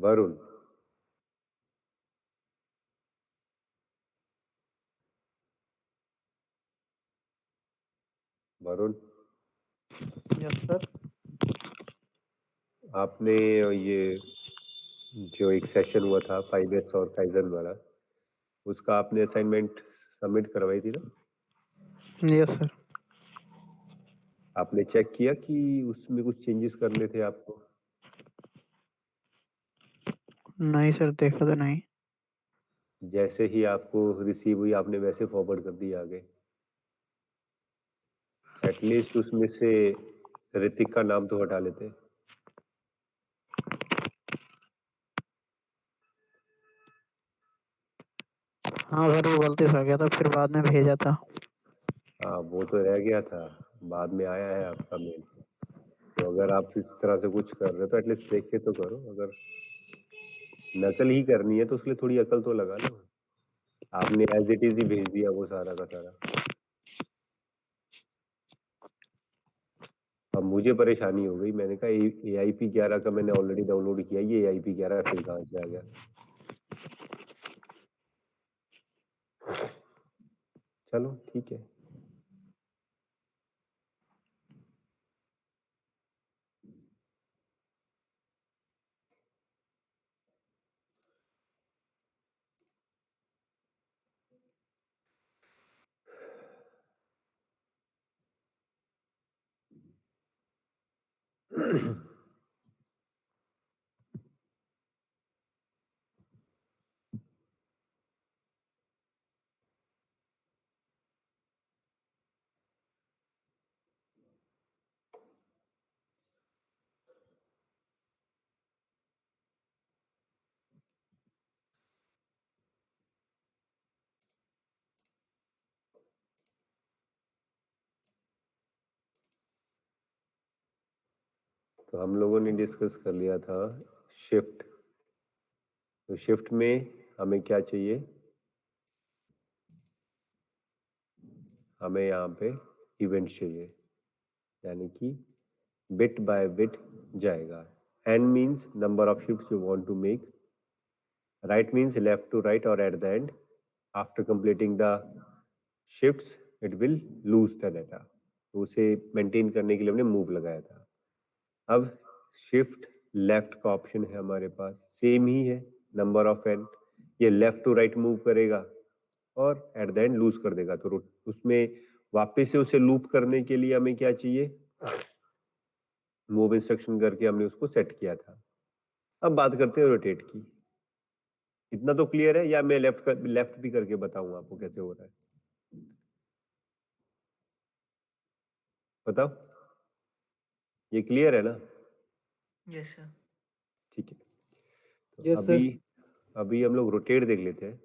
Varun. Varun, yes sir. आपने ये जो एक सेशन हुआ था 5S और काइजन वाला, उसका आपने असाइनमेंट सबमिट करवाई थी ना? Yes sir. आपने चेक किया कि उसमें कुछ चेंजेस करने थे आपको? नहीं सर, देखा तो नहीं। जैसे ही आपको रिसीव हुई आपने वैसे फॉरवर्ड कर दिया आगे? एटलीस्ट उसमें से ऋतिक का नाम तो हटा लेते। हाँ सर, वो गलती से आ गया था, फिर बाद में भेजा था। हाँ, वो तो रह गया था, बाद में आया है आपका मेल। तो अगर आप इस तरह से कुछ कर रहे हो तो एटलीस्ट देख के तो करो। अगर नकल ही करनी है तो उसके लिए थोड़ी अकल तो लगा लो। आपने एज इट इज ही भेज दिया वो सारा का सारा। अब मुझे परेशानी हो गई, मैंने कहा AIP11 का मैंने ऑलरेडी डाउनलोड किया, ये AIP11 फिर कहाँ से आ गया? चलो ठीक है। तो हम लोगों ने डिस्कस कर लिया था शिफ्ट। तो शिफ्ट में हमें क्या चाहिए? हमें यहाँ पे इवेंट चाहिए, यानी कि बिट बाय बिट जाएगा। n means number of shifts you want to make, right means left to right, और at the end after completing the shifts it will lose the data. तो उसे मेंटेन करने के लिए हमने मूव लगाया था। अब शिफ्ट लेफ्ट का ऑप्शन है हमारे पास, सेम ही है, नंबर ऑफ n। ये लेफ्ट टू राइट मूव करेगा और एट द एंड लूज कर देगा। तो उसमें वापस से उसे लूप करने के लिए हमें क्या चाहिए? मूव इंस्ट्रक्शन करके हमने उसको सेट किया था। अब बात करते हैं रोटेट की। इतना तो क्लियर है, या मैं लेफ्ट भी करके बताऊं आपको कैसे हो रहा है? बताओ, ये क्लियर है ना? Yes sir. ठीक है। तो यस अभी सर। अभी हम लोग रोटेट देख लेते हैं।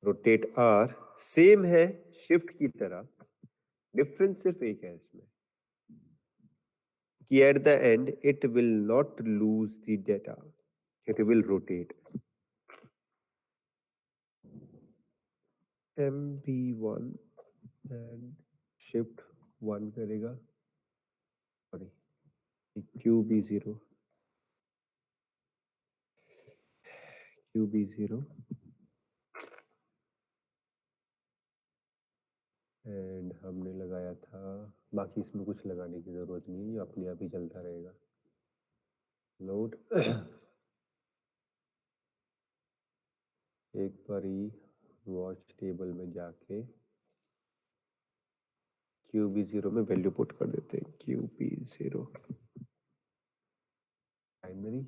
रोटेट आर सेम है शिफ्ट की तरह, डिफरेंस सिर्फ एक है इसमें कि eight the and it will not lose the data, it will rotate. MB1 and shift 1 करेगा, सॉरी QB0 QB0 एंड हमने लगाया था। बाकी इसमें कुछ लगाने की जरूरत नहीं है, ये अपने आप ही चलता रहेगा। लोड एक बार ही वॉच टेबल में जाके QB0 में वैल्यू पुट कर देते हैं। QB0 primary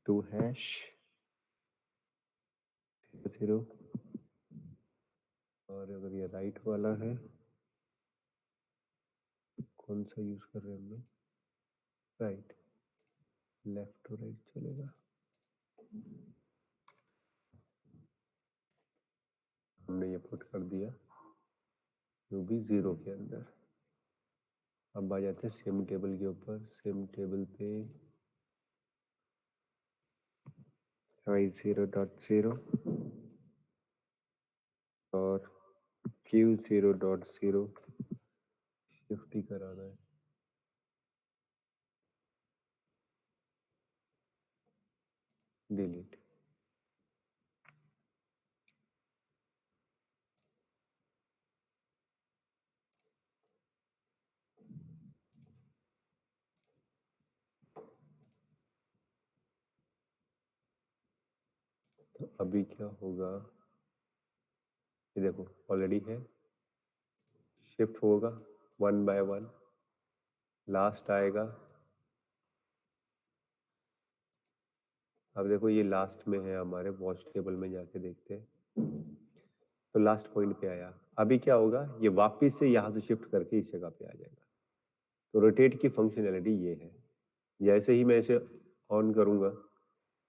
to hash 0। और अगर ये राइट वाला है, कौन सा यूज कर रहे हैं हम लोग? राइट, लेफ्ट टू राइट चलेगा। हमने ये पुट कर दिया QB0 के अंदर। अब आ जाते हैं सेम टेबल के ऊपर। सेम टेबल पे I0.0 और Q0.0 शिफ्ट ही कराना है। डिलीट। तो अभी क्या होगा, ये देखो ऑलरेडी है, शिफ्ट होगा 1 by 1, लास्ट आएगा। अब देखो ये लास्ट में है हमारे, वॉच टेबल में जाके देखते हैं, तो लास्ट पॉइंट पे आया। अभी क्या होगा, ये वापस से यहाँ से शिफ्ट करके इस जगह पे आ जाएगा। तो रोटेट की फंक्शनैलिटी ये है, जैसे ही मैं इसे ऑन करूंगा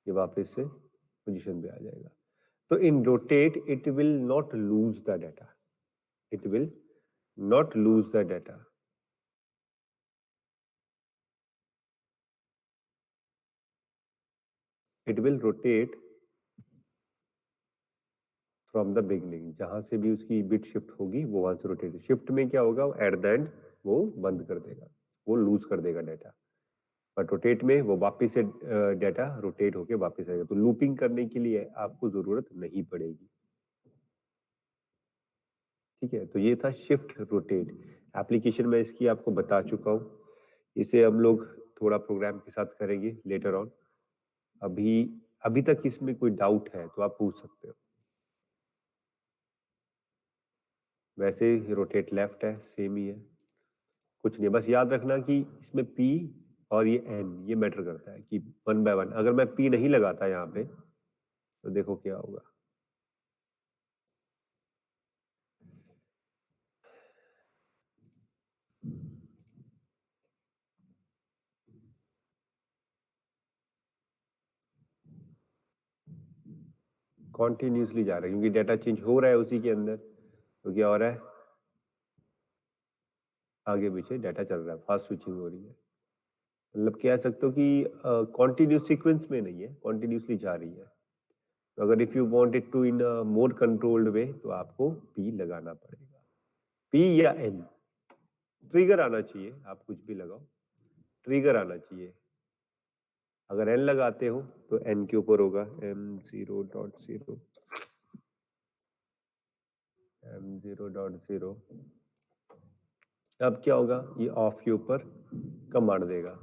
ये वापस से पोजीशन पे आ जाएगा। तो in rotate it will not lose the data, it will not lose the data. It will rotate from the beginning, जहां से भी उसकी बिट शिफ्ट होगी वो वहां से रोटेट। शिफ्ट में क्या होगा, एट द एंड वो बंद कर देगा, वो लूज कर देगा डाटा। बट रोटेट में वो वापस से डाटा रोटेट होके वापस आएगा। तो लूपिंग करने के लिए आपको जरूरत नहीं पड़ेगी। ठीक है, तो ये था शिफ्ट रोटेट। एप्लीकेशन में इसकी आपको बता चुका हूँ, इसे हम लोग थोड़ा प्रोग्राम के साथ करेंगे लेटर ऑन। अभी अभी तक इसमें कोई डाउट है तो आप पूछ सकते हो। वैसे रोटेट लेफ्ट है, सेम ही है, कुछ नहीं। बस याद रखना कि इसमें P और ये N ये मैटर करता है कि 1 by 1। अगर मैं P नहीं लगाता यहाँ पे तो देखो क्या होगा। कॉन्टिन्यूसली जा रहा है क्योंकि डाटा चेंज हो रहा है उसी के अंदर, तो क्या हो रहा है, आगे पीछे डाटा चल रहा है, फास्ट स्विचिंग हो रही है। मतलब कह सकते हो कि कॉन्टिन्यूस सीक्वेंस में नहीं है, कॉन्टिन्यूसली जा रही है। तो अगर if you want it to in more controlled way तो आपको P लगाना पड़ेगा, P या N। ट्रिगर आना चाहिए, आप कुछ भी लगाओ, ट्रिगर आना चाहिए। अगर N लगाते हो तो N के ऊपर होगा M0.0, M0.0। अब क्या होगा, ये ऑफ के ऊपर कमांड देगा,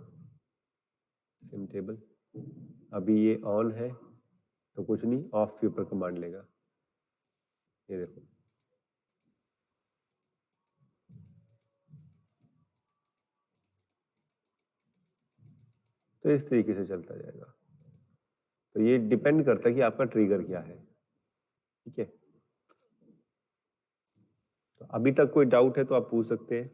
सिम टेबल। अभी ये ऑन है तो कुछ नहीं, ऑफ के ऊपर कमांड लेगा। ये देखो, तो इस तरीके से चलता जाएगा। तो ये डिपेंड करता है कि आपका ट्रिगर क्या है। ठीक है, तो अभी तक कोई डाउट है तो आप पूछ सकते हैं।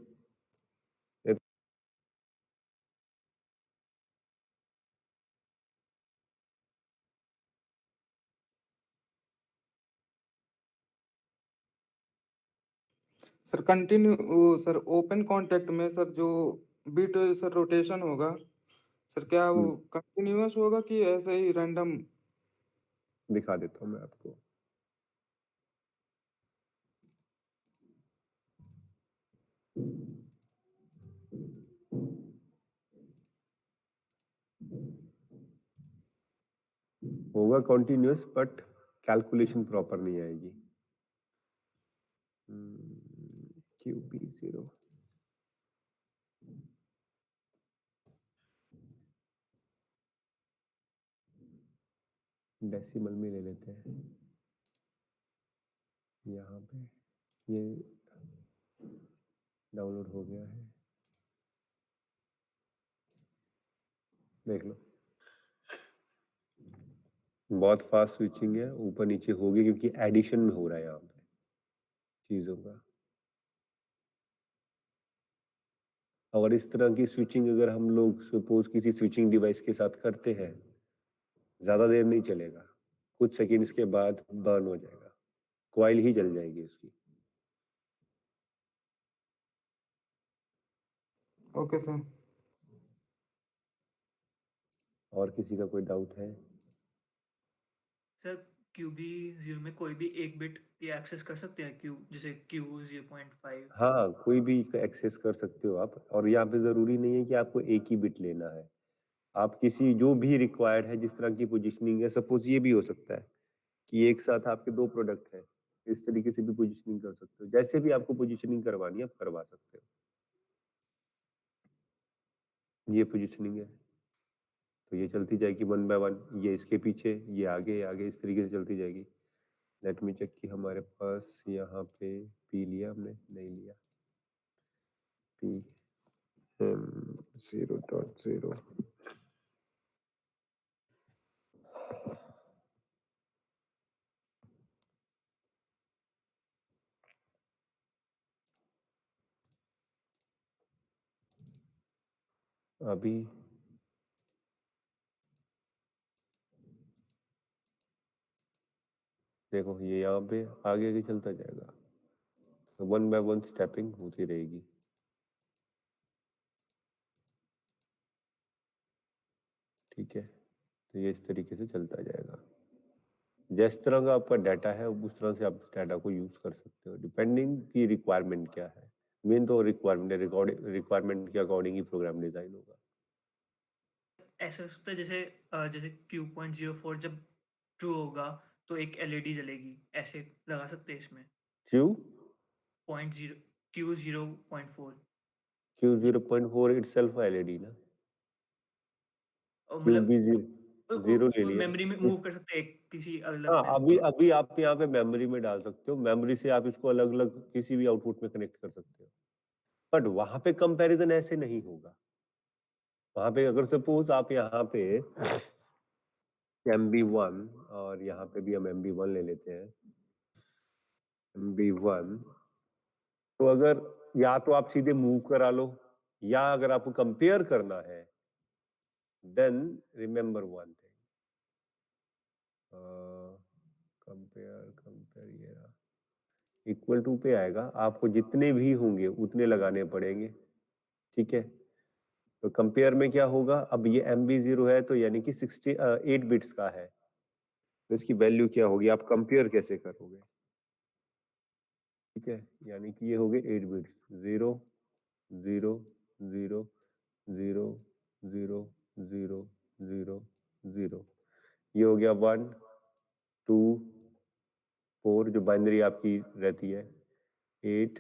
Sir continue sir open contact में सर जो बिट सर रोटेशन होगा सर, क्या वो कंटिन्यूअस होगा कि ऐसे ही रैंडम? दिखा देता हूँ मैं आपको। होगा कॉन्टिन्यूस बट कैलकुलेशन प्रॉपर नहीं आएगी। QB0 डेसिमल में ले लेते हैं। यहाँ पे ये डाउनलोड हो गया है, देख लो। बहुत फास्ट स्विचिंग है, ऊपर नीचे होगी क्योंकि एडिशन में हो रहा है यहाँ पे चीजों का। और इस तरह की स्विचिंग अगर हम लोग सपोज किसी स्विचिंग डिवाइस के साथ करते हैं, ज्यादा देर नहीं चलेगा, कुछ सेकंड्स के बाद बर्न हो जाएगा, कॉइल ही जल जाएगी उसकी। Okay sir. और किसी का कोई डाउट है? सर QB0 में कोई भी एक बिट ये एक्सेस कर सकते हैं, जैसे Q0.5? हाँ, कोई भी एक्सेस कर सकते हो आप, और यहाँ पे जरूरी नहीं है कि आपको एक ही बिट लेना है। आप किसी जो भी रिक्वायर्ड है जिस तरह की पोजीशनिंग है, सपोज ये भी हो सकता है कि एक साथ आपके 2 प्रोडक्ट है, इस तरीके से भी पोजीशनिंग कर सकते हो। जैसे भी आपको पोजीशनिंग करवानी है आप करवा सकते हो। ये पोजीशनिंग है, तो ये चलती जाएगी 1 बाय 1, ये इसके पीछे, ये आगे आगे, इस तरीके से चलती जाएगी। लेट मी चेक कि हमारे पास यहाँ पे पी लिया हमने, नहीं लिया। पी 0.0 अभी देखो ये यहाँ पे आगे आगे चलता जाएगा, तो 1 बाय 1 स्टेपिंग होती रहेगी। ठीक है, तो ये इस तरीके से चलता जाएगा। जिस तरह का आपका डाटा है उस तरह से आप इस डाटा को यूज कर सकते हो, डिपेंडिंग की रिक्वायरमेंट क्या है। मेन तो रिक्वायरमेंट के अकॉर्डिंग ही प्रोग्राम डिजाइन होगा। ऐसा हो सकता है जैसे जैसे Q.04 जब ट्रू होगा तो एक एलईडी जलेगी, ऐसे लगा सकते हैं इसमें। Q 0.0 Q0.4 Q0.4 itself LED ना, क्यू मतलब भी जीरो ले उसको लिया। मेमोरी में मूव कर सकते हैं किसी अलग हाँ, मेमोरी। अभी अभी आप यहाँ पे मेमोरी में डाल सकते हो, मेमोरी से आप इसको अलग अलग किसी भी आउटपुट में कनेक्ट कर सकते हो, बट वहां पे कंपैरिजन ऐसे नहीं होगा। वहां पे अगर सपोज आप यहाँ पे MB1 और यहाँ पे भी हम MB1 ले लेते हैं, MB1, तो अगर या तो आप सीधे मूव करा लो, या अगर आपको कंपेयर करना है then remember one thing, compare ये रहा, इक्वल टू पे आएगा, आपको जितने भी होंगे उतने लगाने पड़ेंगे। ठीक है, तो कंपेयर में क्या होगा, अब ये MB0 है तो यानी कि 8 बिट्स का है, तो इसकी वैल्यू क्या होगी, आप कंपेयर कैसे करोगे। ठीक है, यानी कि ये हो गए 8 बिट्स, 0 0 0 0 0 0 0 0, ये हो गया 1 2 4 जो बाइनरी आपकी रहती है, 8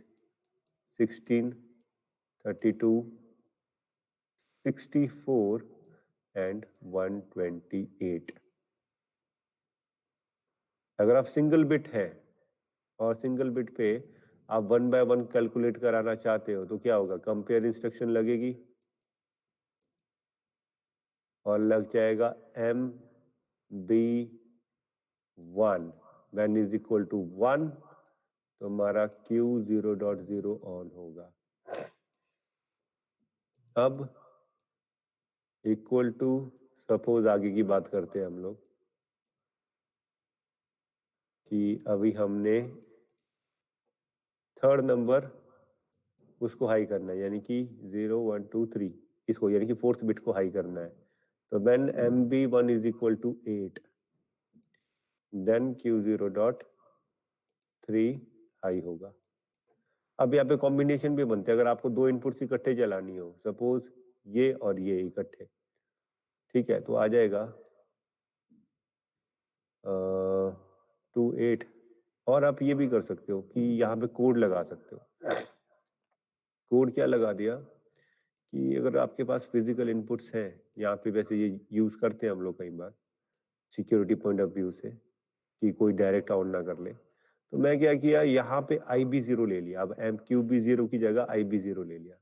16 32 64 एंड 128। अगर आप सिंगल बिट है और सिंगल बिट पे आप 1 बाय 1 कैलकुलेट कराना चाहते हो तो क्या होगा, कंपेयर इंस्ट्रक्शन लगेगी और लग जाएगा MB1 when is equal to 1, तो हमारा Q0.0 ऑन होगा। अब इक्वल टू, सपोज आगे की बात करते हैं हम लोग कि अभी हमने थर्ड नंबर उसको हाई करना है, यानी कि 0 1 2 3 इसको, यानी कि फोर्थ बिट को हाई करना है, तो when MB1 is equal to 8 then Q0.3 high होगा। अब यहाँ पे कॉम्बिनेशन भी बनते हैं, अगर आपको 2 इनपुट्स इकट्ठे चलानी हो, सपोज ये और ये इकट्ठे, ठीक है, तो आ जाएगा 2 8। और आप ये भी कर सकते हो कि यहाँ पे कोड लगा सकते हो। कोड क्या लगा दिया कि अगर आपके पास फिजिकल इनपुट्स हैं, यहाँ पे वैसे ये यूज करते हैं हम लोग कई बार सिक्योरिटी पॉइंट ऑफ व्यू से कि कोई डायरेक्ट ऑन ना कर ले, तो मैं क्या किया, यहाँ पे IB0 ले लिया, अब QB0 की जगह IB0 ले लिया।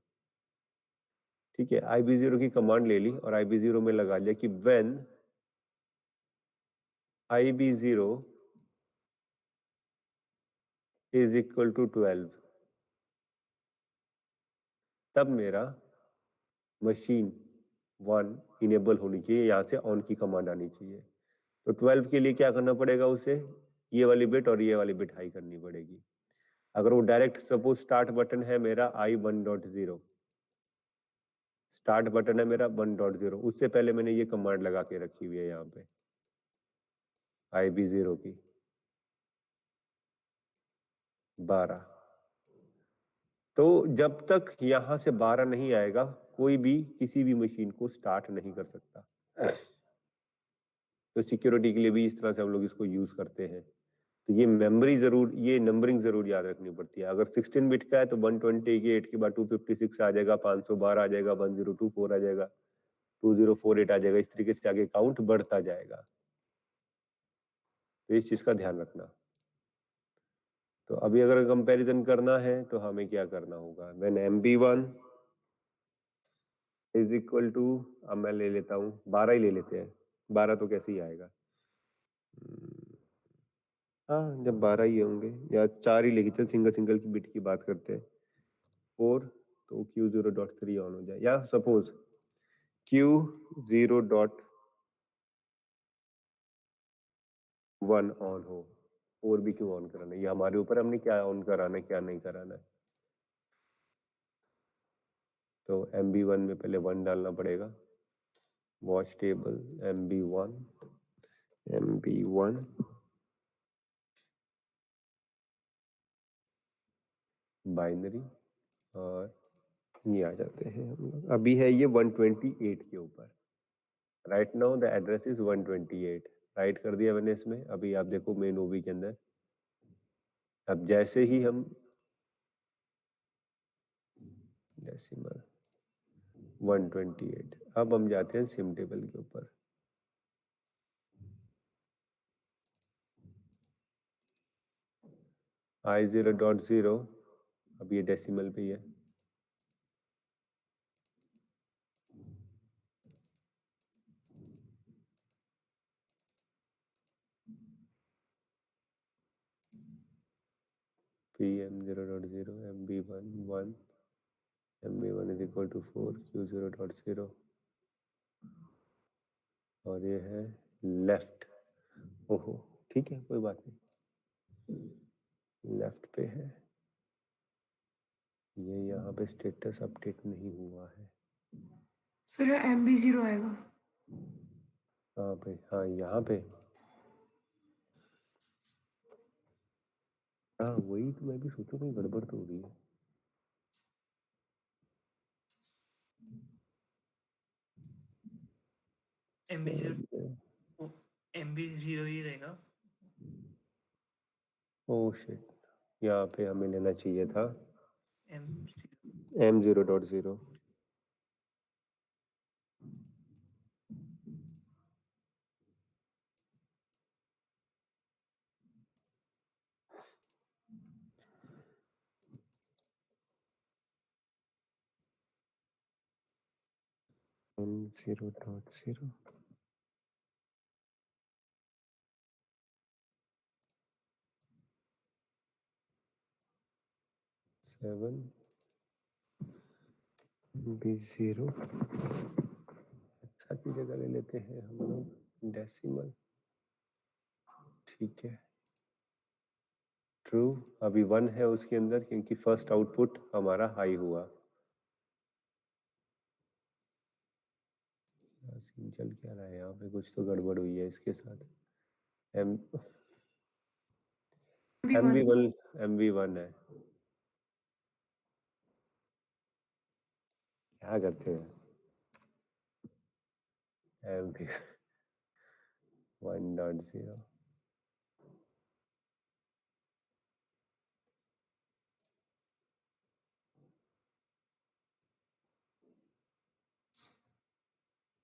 ठीक है, IB0 की कमांड ले ली और IB0 में लगा लिया कि when IB0 is equal to 12, तब मेरा मशीन 1 इनेबल होनी चाहिए, यहाँ से ऑन की कमांड आनी चाहिए। तो 12 के लिए क्या करना पड़ेगा, उसे ये वाली बिट और ये वाली बिट हाई करनी पड़ेगी। अगर वो डायरेक्ट सपोज स्टार्ट बटन है मेरा I1.0, स्टार्ट बटन है मेरा 1.0, उससे पहले मैंने ये कमांड लगा के रखी हुई है यहाँ पे IB0 की 12, तो जब तक यहाँ से 12 नहीं आएगा कोई भी किसी भी मशीन को स्टार्ट नहीं कर सकता। तो सिक्योरिटी के लिए भी इस तरह से हम लोग इसको यूज करते हैं। तो ये मेमोरी जरूर, ये नंबरिंग जरूर याद रखनी पड़ती है। अगर 16 बिट का है तो 128 के बाद 256 आ जाएगा, 512 आ जाएगा, 1024 आ जाएगा, 2048 आ जाएगा। इस तरीके से आगे काउंट बढ़ता जाएगा। तो इस चीज का ध्यान रखना। तो अभी अगर कंपैरिजन करना है तो हमें क्या करना होगा? When MB1 is equal to, अब मैं ले लेता हूँ 12 ही ले लेते हैं, 12 तो कैसे ही आएगा। हाँ, जब 12 ही होंगे या 4 ही लेके चल, सिंगल सिंगल की बिट की बात करते हैं। 4 तो Q0.3 ऑन हो जाए, या सपोज Q0.1 ऑन हो। 4 भी क्यों ऑन कराना है? ये हमारे ऊपर, हमने क्या ऑन कराना है क्या नहीं कराना है। तो MB1 में पहले 1 डालना पड़ेगा। वॉच टेबल MB1 बाइनरी, और ये आ जाते हैं हम लोग। अभी है ये 128 के ऊपर। Right now the address is 128। Right कर दिया मैंने इसमें। अभी आप देखो मेन ओबी के अंदर, अब जैसे ही हम डेसिमल 128, अब हम जाते हैं सिम टेबल के ऊपर। I0.0, अब ये डेसिमल पे ही है। PM0.0, MB1 1, MB1 is equal to 4, Q0.0, और ये है लेफ्ट। ओहो, ठीक है, कोई बात नहीं, लेफ्ट पे है ये। यहाँ पे स्टेटस अपडेट नहीं हुआ है। फिर MB0 आएगा। कहाँ पे? हाँ, यहाँ पे। हाँ, वही तो मैं भी सोचूं कहीं गड़बड़ तो हो रही है। MB0 ही रहेगा। ओह शिट, यहाँ पे हमें लेना चाहिए था M0। M0.0। M0.0 7 B0। अच्छा की जगह ले लेते हैं हम लोग डेसिमल। ठीक है, ट्रू। अभी 1 है उसके अंदर क्योंकि फर्स्ट आउटपुट हमारा हाई हुआ। सीन चल क्या रहा है यहाँ पे? कुछ तो गड़बड़ हुई है इसके साथ। MB1 है। क्या करते हैं? MB1.0।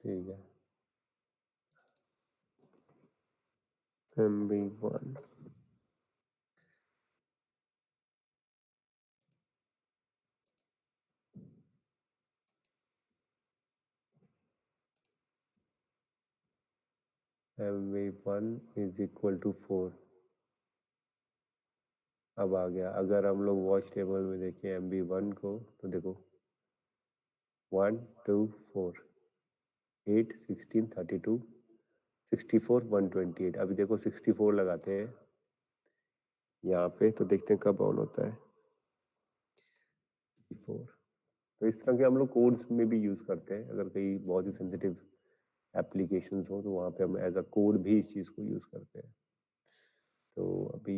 ठीक है, MB1 is equal to 4। अब आ गया। अगर हम लोग वॉच टेबल में देखें MB1 को तो देखो 1 2 4 8 16 32 64 128। अभी देखो 64 लगाते हैं यहाँ पे तो देखते हैं कब ऑन होता है। 64। तो इस तरह के हम लोग कोड्स में भी यूज करते हैं। अगर कहीं बहुत ही सेंसिटिव एप्लीकेशंस हो तो वहाँ पे हम एज अ कोड भी इस चीज़ को यूज करते हैं। तो अभी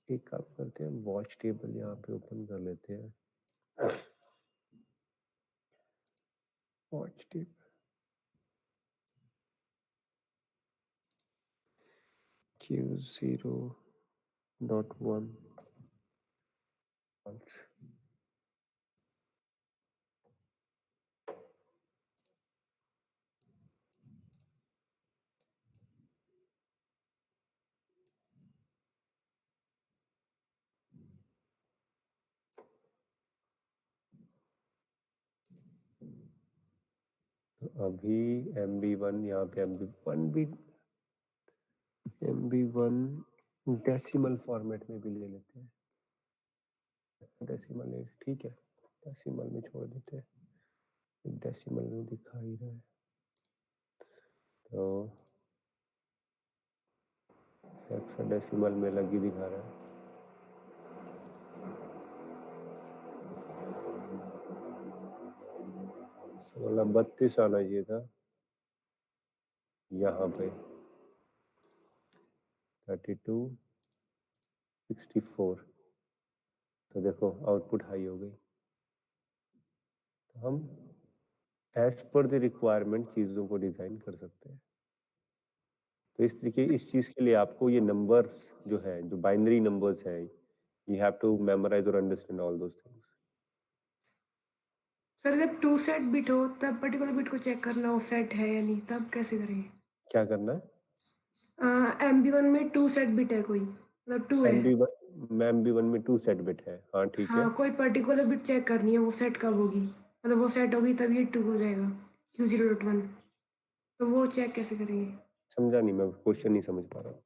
एक काम करते हैं, वॉच टेबल यहाँ पे ओपन कर लेते हैं। watch table. Q0.1 अभी MB1 यहाँ पे MB1 डेसिमल फॉर्मेट में भी ले लेते हैं। डेसिमल ठीक है, डेसिमल में छोड़ देते हैं, डेसिमल में दिखा ही रहा है तो हेक्साडेसिमल में अलग ही दिखा रहा है। 1632 आना चाहिए था यहाँ पे, 3264, तो देखो आउटपुट हाई हो गई। तो हम एज पर द रिक्वायरमेंट चीज़ों को डिज़ाइन कर सकते हैं। तो इस तरीके इस चीज़ के लिए आपको ये नंबर्स जो है, जो बाइनरी नंबर्स हैं, यू हैव टू मेमोराइज और understand all those things. Sir जब 2 सेट बिट हो तब पर्टिकुलर बिट को चेक करना हो सेट है या नहीं, तब कैसे करेंगे? क्या करना है? MB1 में 2 सेट बिट है, कोई मतलब 2 है। MB1 में 2 सेट बिट है, हाँ ठीक है। हाँ, कोई पर्टिकुलर बिट चेक करनी है, वो सेट कब होगी, मतलब वो सेट होगी तब ये 2 हो जाएगा Q0.1, तो वो चेक कैसे करेंगे? समझा नहीं, मैं क्वेश्चन नहीं समझ पा रहा हूँ।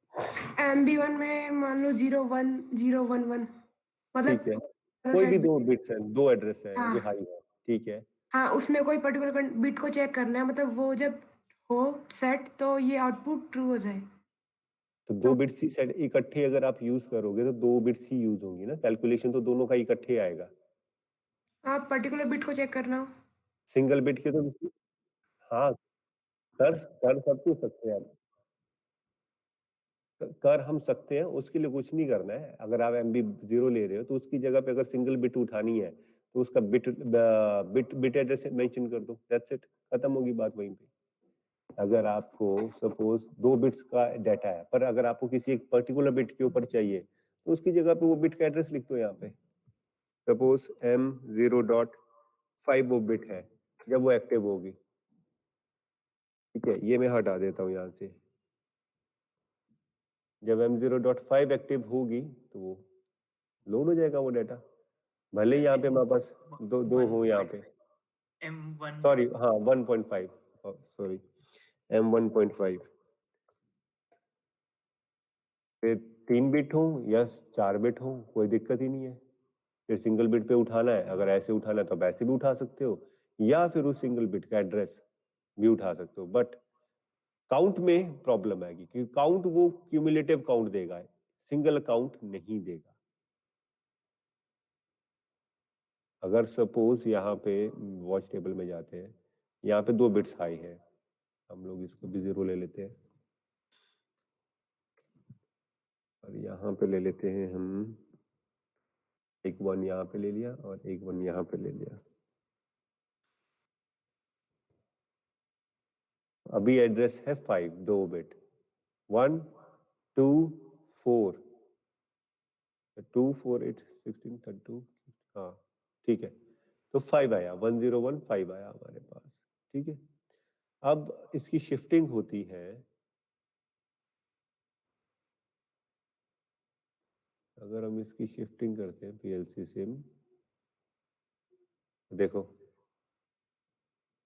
MB1 में मान लो 01011, मतलब ठीक है, ज़्यादा कोई सेट भी बिट। 2 बिट्स हैं, 2 एड्रेस है जो हाँ हाई है, ठीक है। हाँ, उसमें कोई पर्टिकुलर बिट को चेक करना है, मतलब वो जब हो सेट तो ये आउटपुट ट्रू हो जाए। तो 2 तो बिट्स ही सेट इकट्ठे अगर आप यूज करोगे तो 2 बिट्स ही यूज होंगी ना, कैलकुलेशन तो दोनों का इकट्ठे आएगा। आप पर्टिकुलर बिट को चेक करना हो। सिंगल बिट के तो हाँ, कर सब कुछ सकते हैं, कर हम सकते हैं, उसके लिए कुछ नहीं करना है। अगर आप MB0 ले रहे हो तो उसकी जगह पे अगर सिंगल बिट उठानी है तो उसका बिट एड्रेस मेंशन कर दो, दैट्स इट, खत्म होगी बात वहीं पे। अगर आपको सपोज 2 बिट्स का डाटा है, पर अगर आपको किसी एक पर्टिकुलर बिट के ऊपर चाहिए तो उसकी जगह पे वो बिट का एड्रेस लिख दो यहाँ पे। सपोज M0.5 वो बिट है जब वो एक्टिव होगी, ठीक है, ये मैं हटा देता हूँ यहाँ से। जब M0.5 एक्टिव होगी तो वो लोड हो जाएगा वो डाटा, भले ही यहाँ पे हमारे पास दो हो यहाँ पे, M1 सॉरी हाँ 1.5, सॉरी M1.5, फिर 3 बिट हो या 4 बिट हो कोई दिक्कत ही नहीं है। फिर सिंगल बिट पे उठाना है, अगर ऐसे उठाना है तो आप ऐसे भी उठा सकते हो, या फिर उस सिंगल बिट का एड्रेस भी उठा सकते हो। बट काउंट में प्रॉब्लम आएगी क्योंकि काउंट वो क्यूमुलेटिव काउंट देगा, सिंगल काउंट नहीं देगा। अगर सपोज यहाँ पे वॉच टेबल में जाते हैं, यहाँ पे 2 बिट्स हाई है, हम लोग इसको भी 0 ले लेते हैं और यहाँ पे ले लेते हैं हम एक 1 यहाँ पे ले लिया और एक 1 यहाँ पे ले लिया। अभी एड्रेस है 5, 2 बिट 1 2 4 2 4 8 16 32, हाँ ठीक है, तो 5 आया, 1015 आया हमारे पास, ठीक है। अब इसकी शिफ्टिंग होती है, अगर हम इसकी शिफ्टिंग करते हैं PLC सिम, देखो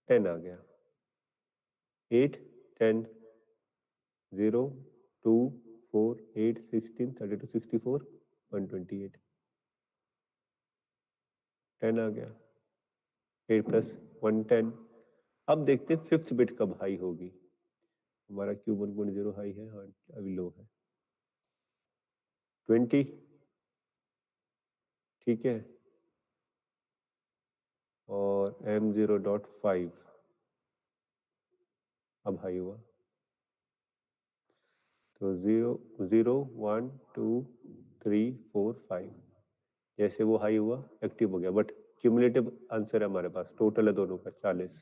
10 आ गया, 8 10 0 2 4 8 16 32 64 128, 10 आ गया, 8 प्लस 110। अब देखते हैं फिफ्थ बिट कब हाई होगी। हमारा Q1.0 हाई है, हाँ अभी लो है 20, ठीक है, और M0.5 अब हाई हुआ, तो 0 0 1 2 3 4 5, जैसे वो हाई हुआ एक्टिव हो गया। बट क्यूमुलेटिव आंसर है हमारे पास, टोटल है दोनों का 40,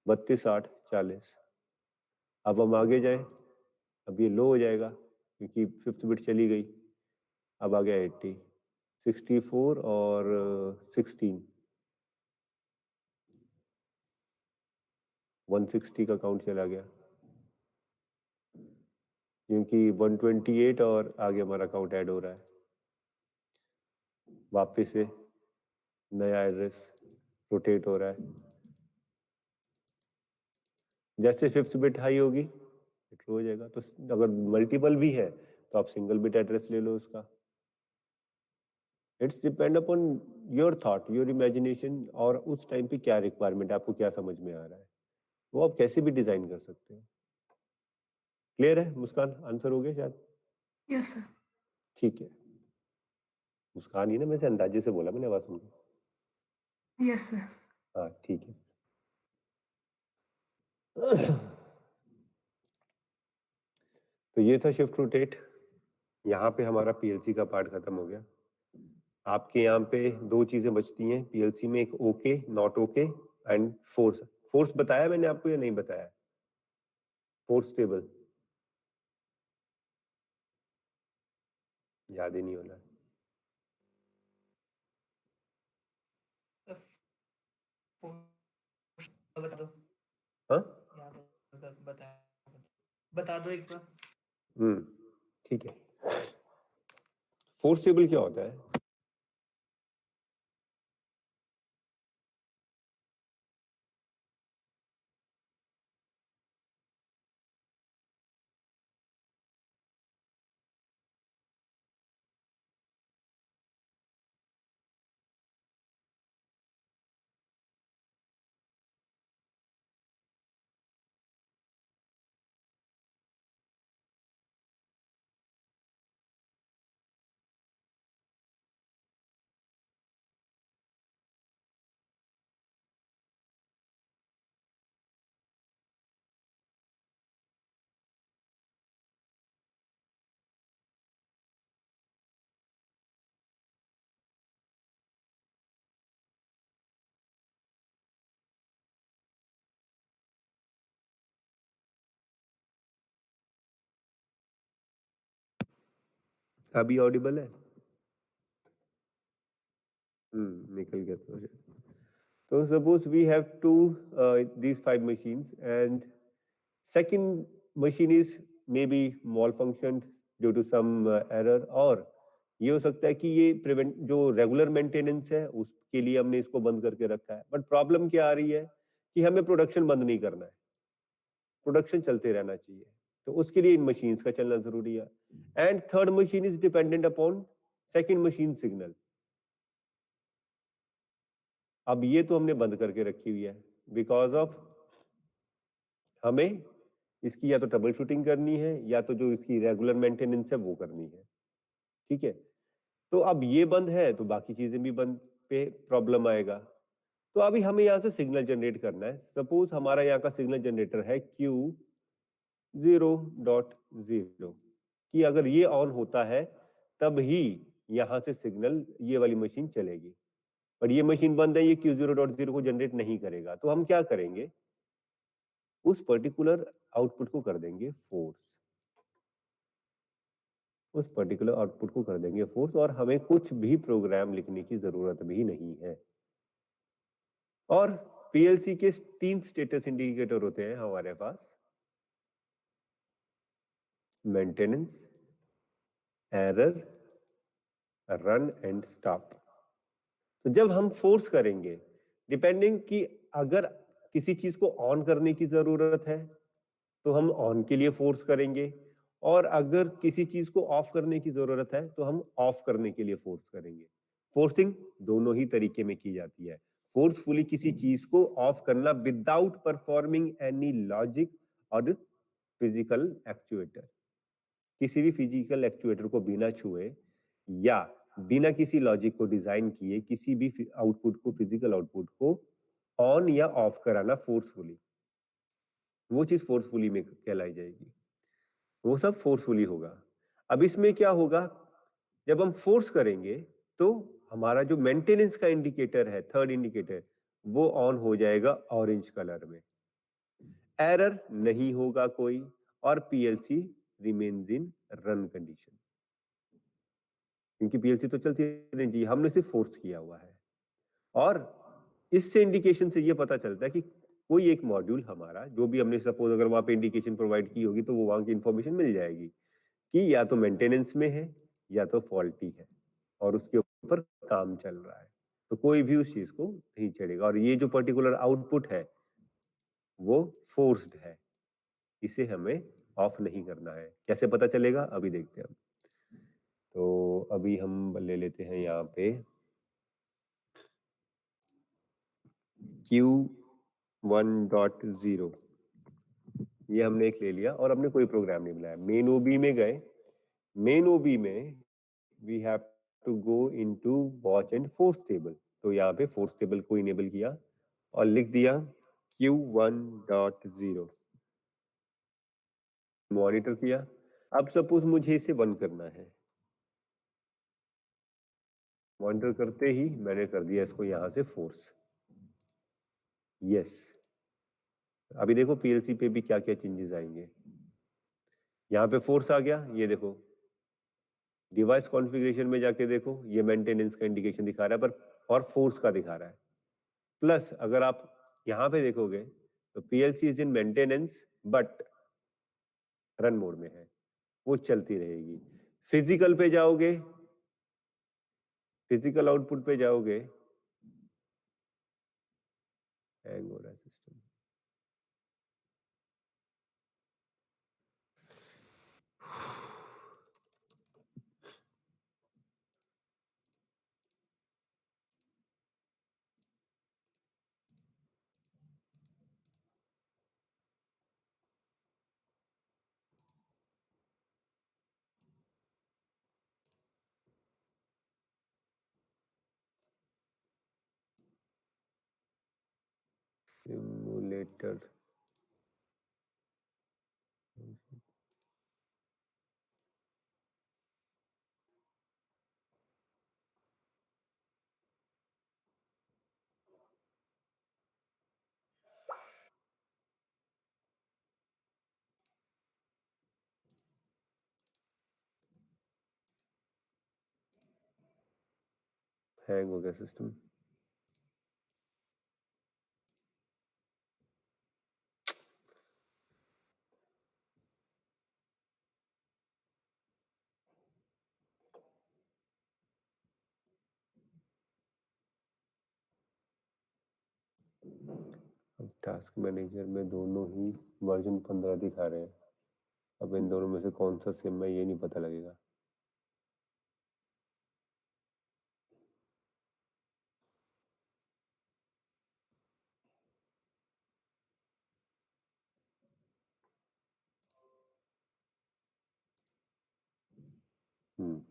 32, 8, 40। अब हम आगे जाएं, अब ये लो हो जाएगा क्योंकि 5th बिट चली गई। अब आ गया 80, 64 और 16, 160 का काउंट चला गया क्योंकि 128 और आगे हमारा काउंट ऐड हो रहा है। वापस से नया एड्रेस रोटेट हो रहा है। जैसे 5th बिट हाई होगी लो हो जाएगा। तो अगर मल्टीपल भी है तो आप सिंगल बिट एड्रेस ले लो उसका। It's depend upon your thought, your imagination, और उस टाइम पे क्या रिक्वायरमेंट है, आपको क्या समझ में आ रहा है, वो आप कैसे भी डिजाइन कर सकते हो। क्लियर है मुस्कान? आंसर हो गया शायद? Yes sir. ठीक है। मुस्कान ही ना, मैं से अंदाजे से बोला मैंने आवाज सुन के। Yes sir. हाँ ठीक है। तो ये था शिफ्ट रोटेट। यहाँ पे हमारा पीएलसी का पार्ट खत्म हो गया। आपके यहाँ पे दो चीजें बचती हैं पीएलसी में, एक okay, not okay and force. Force बताया मैंने आपको या नहीं बताया? फोर्स टेबल याद ही नहीं होना। बता दो। हाँ बता दो एक बार। ठीक है। फोर्स टेबल क्या होता है? अभी ऑडिबल है? निकल गया तो suppose we have to these 5 machines and second machine is maybe malfunctioned due to some error, और ये हो सकता है कि ये प्रिवेंट जो रेगुलर मेंटेनेंस है उसके लिए हमने इसको बंद करके रखा है। बट प्रॉब्लम क्या आ रही है कि हमें प्रोडक्शन बंद नहीं करना है, प्रोडक्शन चलते रहना चाहिए, तो उसके लिए इन मशीन्स का चलना जरूरी है। And third machine is dependent upon second machine signal. अब ये तो हमने बंद करके रखी हुई है बिकॉज ऑफ हमें इसकी या तो ट्रबल शूटिंग करनी है या तो जो इसकी रेगुलर मेंटेनेंस है वो करनी है। ठीक है, तो अब ये बंद है तो बाकी चीजें भी बंद पे प्रॉब्लम आएगा। तो अभी हमें यहाँ से सिग्नल जनरेट करना है। सपोज हमारा यहाँ का सिग्नल जनरेटर है Q0.0 कि अगर ये ऑन होता है तब ही यहाँ से सिग्नल ये वाली मशीन चलेगी, पर ये मशीन बंद है, ये Q0.0 को जनरेट नहीं करेगा। तो हम क्या करेंगे, उस पर्टिकुलर आउटपुट को कर देंगे फोर्स, उस पर्टिकुलर आउटपुट को कर देंगे फोर्स, और हमें कुछ भी प्रोग्राम लिखने की जरूरत भी नहीं है। और पीएलसी के 3 स्टेटस इंडिकेटर होते हैं हमारे पास, maintenance, error, run and stop. तो जब हम फोर्स करेंगे, डिपेंडिंग कि अगर किसी चीज को ऑन करने की जरूरत है तो हम ऑन के लिए फोर्स करेंगे, और अगर किसी चीज को ऑफ करने की जरूरत है तो हम ऑफ करने के लिए फोर्स करेंगे। फोर्सिंग दोनों ही तरीके में की जाती है। फोर्सफुली किसी चीज को ऑफ करना विदाउट परफॉर्मिंग एनी लॉजिक और फिजिकल एक्चुएटर, किसी भी फिजिकल एक्चुएटर को बिना छुए या बिना किसी लॉजिक को डिजाइन किए किसी भी आउटपुट को, फिजिकल आउटपुट को ऑन या ऑफ कराना फोर्सफुली, वो चीज फोर्सफुली में कहलाई जाएगी। वो सब फोर्सफुली होगा। अब इसमें क्या होगा, जब हम फोर्स करेंगे तो हमारा जो मेंटेनेंस का इंडिकेटर है, थर्ड इंडिकेटर, वो ऑन हो जाएगा ऑरेंज कलर में। एरर नहीं होगा कोई, और PLC remains in run condition, क्योंकि पीएलसी तो चलती रहनी चाहिए, हमने सिर्फ फोर्स किया हुआ है। और इससे इंडिकेशन से ये पता चलता है कि कोई एक मॉड्यूल हमारा, जो भी हमने सपोज अगर वहां पे इंडिकेशन प्रोवाइड की होगी तो वो वहां की इंफॉर्मेशन मिल जाएगी कि या तो मेंटेनेंस में है या तो फॉल्टी है और उसके ऊपर काम चल रहा है, तो कोई भी उस चीज को नहीं छेड़ेगा। और ये जो पर्टिकुलर आउटपुट है वो फोर्स्ड है, इसे हमें ऑफ नहीं करना है। कैसे पता चलेगा अभी देखते हैं हम। तो अभी हम ले लेते हैं यहाँ पे Q1.0, ये हमने एक ले लिया और हमने कोई प्रोग्राम नहीं बनाया। मेन ओबी में गए, मेन ओबी में we have to go into watch and force table, तो यहाँ पे फोर्स टेबल को इनेबल किया और लिख दिया Q1.0, मॉनिटर किया। अब सपोज मुझे इसे 1 करना है, मॉनिटर करते ही मैंने कर दिया इसको यहाँ से फोर्स। यस, अभी देखो पीएलसी पे भी क्या क्या चेंजेस आएंगे। यहाँ पे फोर्स आ गया, ये देखो डिवाइस कॉन्फ़िगरेशन में जाके देखो, ये मेंटेनेंस का इंडिकेशन दिखा रहा है पर और फोर्स का दिखा रहा है। प्लस अगर आप यहाँ पे देखोगे तो PLC is in maintenance but run mode में है, वो चलती रहेगी। फिजिकल पे जाओगे, फिजिकल आउटपुट पे जाओगे, हैंग हो रहा है सिस्टम। सिमुलेटर हैंग हो गया सिस्टम। अब टास्क मैनेजर में दोनों ही वर्जन 15 दिखा रहे हैं। अब इन दोनों में से कौन सा सिम है ये नहीं पता लगेगा। हम्म,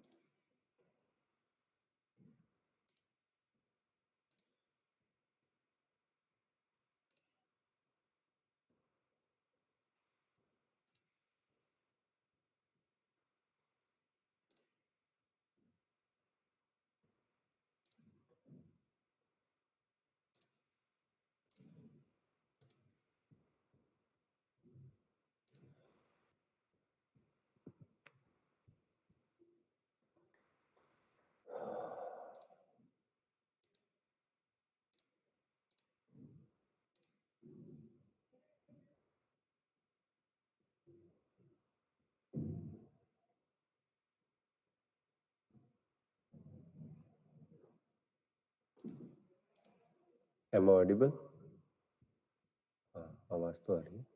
am I audible? हाँ, आवाज तो आ रही है।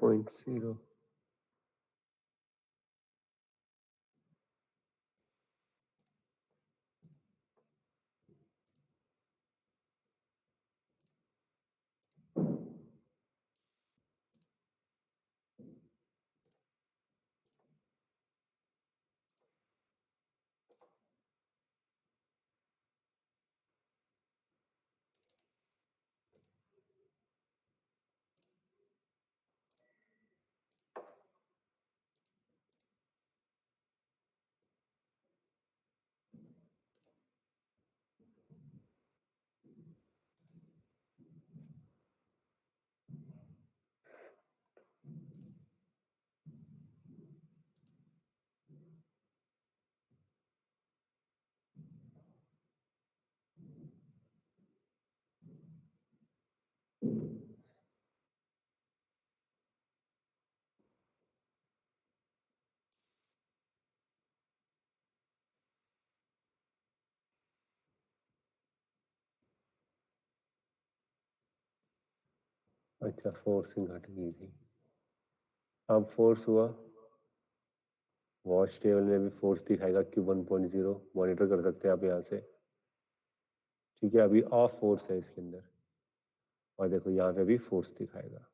पॉइंट 0 अच्छा, फोर्सिंग हट गई थी, अब फोर्स हुआ, वॉच टेबल में भी फोर्स दिखाएगा Q1.0, मॉनिटर कर सकते हैं आप यहाँ से। ठीक है, अभी ऑफ फोर्स है इसके अंदर, और देखो यहाँ पे भी फोर्स दिखाएगा।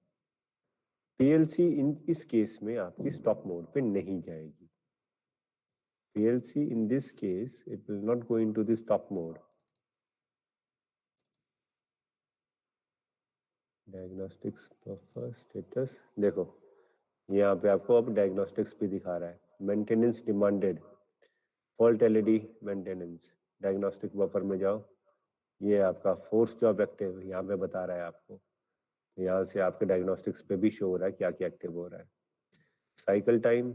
पीएलसी इस केस में आपकी स्टॉप मोड पे नहीं जाएगी। PLC in this case it will not go into the stop mode. Diagnostics buffer status देखो, यहाँ पे आपको अब डायग्नोस्टिक्स भी दिखा रहा है। Maintenance demanded, fault LED maintenance, diagnostic buffer में जाओ, ये आपका फोर्स जॉब एक्टिव यहाँ पे बता रहा है आपको। यहाँ से आपके डायग्नोस्टिक्स पे भी शो हो रहा है क्या क्या एक्टिव हो रहा है। साइकिल टाइम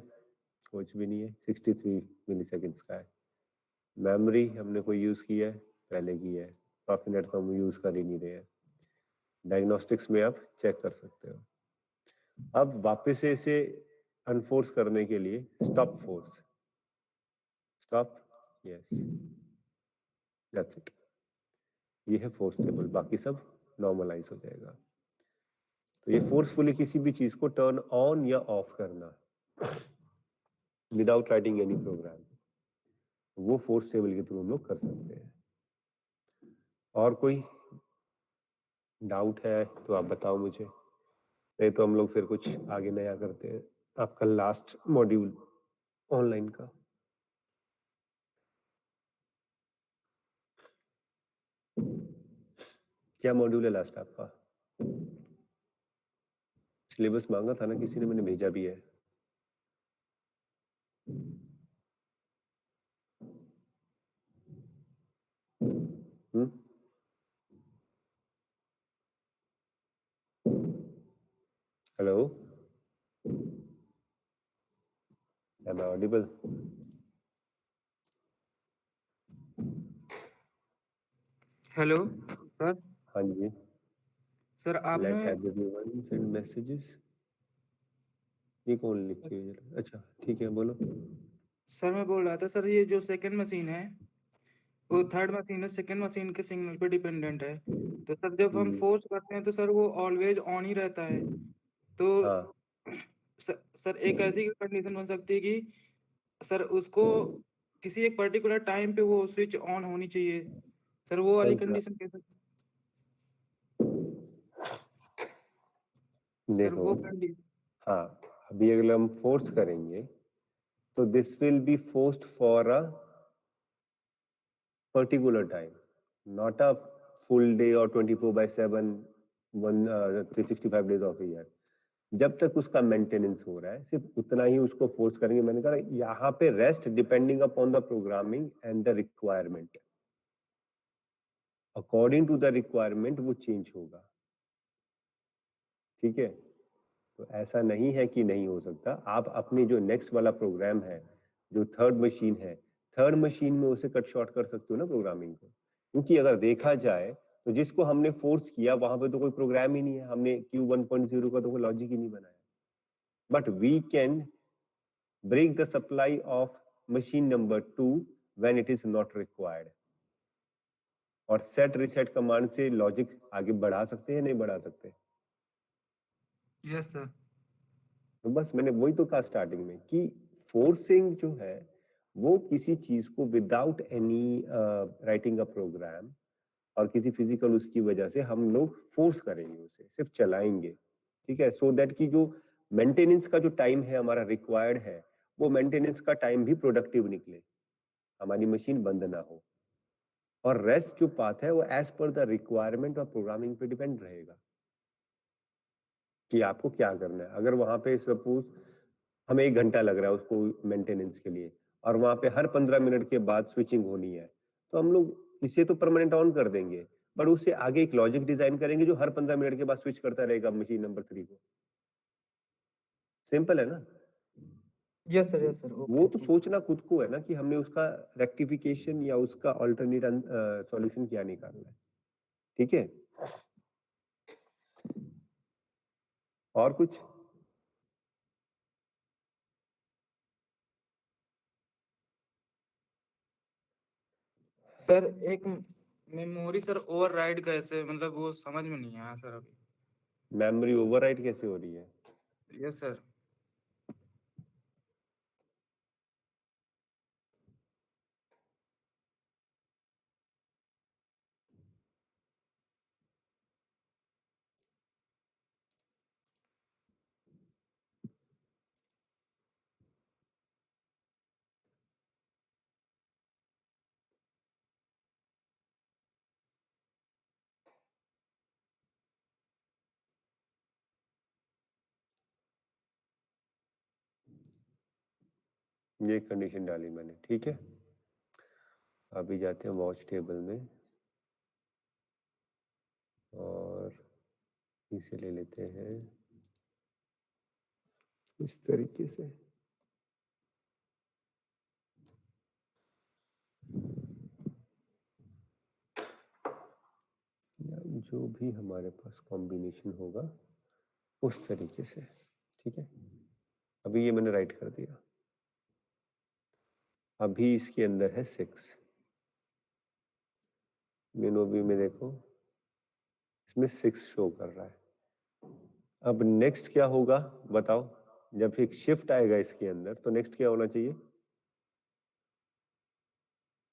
कुछ भी नहीं है, 63 मिली सेकेंड्स का है। मेमोरी हमने कोई यूज़ की है, पहले की है, काफी नेट तो हम यूज़ कर ही नहीं रहे हैं। डायग्नोस्टिक्स में आप चेक कर सकते हो। अब वापस से इसे अनफोर्स करने के लिए stop force, stop, yes, that's it. ये है फोर्स टेबल, बाकी सब नॉर्मलाइज हो जाएगा। तो ये फोर्सफुली किसी भी चीज को टर्न ऑन या ऑफ करना विदाउट राइटिंग एनी प्रोग्राम, वो फोर्स टेबल के थ्रू हम लोग कर सकते हैं। और कोई डाउट है तो आप बताओ मुझे, नहीं तो हम लोग फिर कुछ आगे नया करते हैं। आपका लास्ट मॉड्यूल ऑनलाइन का क्या मॉड्यूल है लास्ट आपका? सिलेबस मांगा था ना किसी ने, मैंने भेजा भी है। Hello, am I audible? Hello sir. हाँ जी। सर आपने लेट एवरीवन सेंड मैसेजेस, ये कौन लिख के भेज रहा है? अच्छा ठीक है, बोलो। सर मैं बोल रहा था सर, ये जो सेकंड मशीन है वो थर्ड मशीन है, सेकंड मशीन के सिग्नल पे डिपेंडेंट है। तो सर जब हम फोर्स करते हैं तो सर वो ऑलवेज ऑन ही रहता है। तो हाँ, सर एक ऐसी कंडीशन बन सकती है कि सर उसको किसी एक पर्टिकुलर टाइम पे वो स्विच ऑन होनी चाहिए। सर वो वाली कौन सा? कंडीशन कैसे? सर देखो, वो कंडीशन। हाँ, अभी अगर हम फोर्स करेंगे तो this will be forced for a particular time, not a full day और 24/7, 365 डेज ऑफ ईयर। जब तक उसका मेंटेनेंस हो रहा है सिर्फ उतना ही उसको फोर्स करेंगे। मैंने कहा यहाँ पे rest depending upon the programming and the requirement, according to the requirement वो चेंज होगा। ठीक है, तो ऐसा नहीं है कि नहीं हो सकता। आप अपनी जो नेक्स्ट वाला प्रोग्राम है, जो थर्ड मशीन है, थर्ड मशीन में उसे कट शॉर्ट कर सकते हो ना प्रोग्रामिंग को। क्योंकि अगर देखा जाए तो जिसको हमने फोर्स किया वहां पे तो कोई प्रोग्राम ही नहीं है, हमने Q1.0 का तो कोई लॉजिक ही नहीं बनाया। But we can break the supply of machine number 2 when it is not required, और सेट रिसेट कमांड से लॉजिक आगे बढ़ा सकते हैं, नहीं बढ़ा सकते? Yes sir. तो बस मैंने वही तो कहा स्टार्टिंग में कि फोर्सिंग जो है वो किसी चीज को without any writing a program और किसी फिजिकल उसकी वजह से हम लोग फोर्स करेंगे, उसे सिर्फ चलाएंगे। ठीक है, सो दैट की जो मेंटेनेंस का जो टाइम है हमारा रिक्वायर्ड है, वो मेंटेनेंस का टाइम भी प्रोडक्टिव निकले, हमारी मशीन बंद ना हो। और रेस्ट जो पाथ है वो एज पर द रिक्वायरमेंट और प्रोग्रामिंग पे डिपेंड रहेगा कि आपको क्या करना है। अगर वहां पे सपोज हमें 1 घंटा लग रहा है उसको मेंटेनेंस के लिए, और वहां पे हर 15 मिनट के बाद स्विचिंग होनी है, तो हम लोग इसे तो परमानेंट ऑन कर देंगे, बट उससे आगे एक लॉजिक डिजाइन करेंगे जो हर 15 मिनट के बाद स्विच करता रहेगा मशीन नंबर 3 को। सिंपल है ना? Yes sir, yes sir. वो ओके तो सोचना खुद को है ना कि हमने उसका रेक्टिफिकेशन या उसका ऑल्टरनेट सॉल्यूशन क्या निकालना है। ठीक है, और कुछ? सर एक मेमोरी सर ओवरराइड कैसे, मतलब वो समझ में नहीं आया सर अभी। मेमोरी ओवरराइट कैसे हो रही है? Yes sir. ये कंडीशन डाली मैंने, ठीक है। अभी जाते हैं वॉच टेबल में और इसे ले लेते हैं इस तरीके से। या जो भी हमारे पास कॉम्बिनेशन होगा उस तरीके से, ठीक है। अभी ये मैंने राइट कर दिया। अभी इसके अंदर है 6। मेनोवी में देखो इसमें 6 शो कर रहा है। अब नेक्स्ट क्या होगा बताओ? जब एक शिफ्ट आएगा इसके अंदर तो नेक्स्ट क्या होना चाहिए?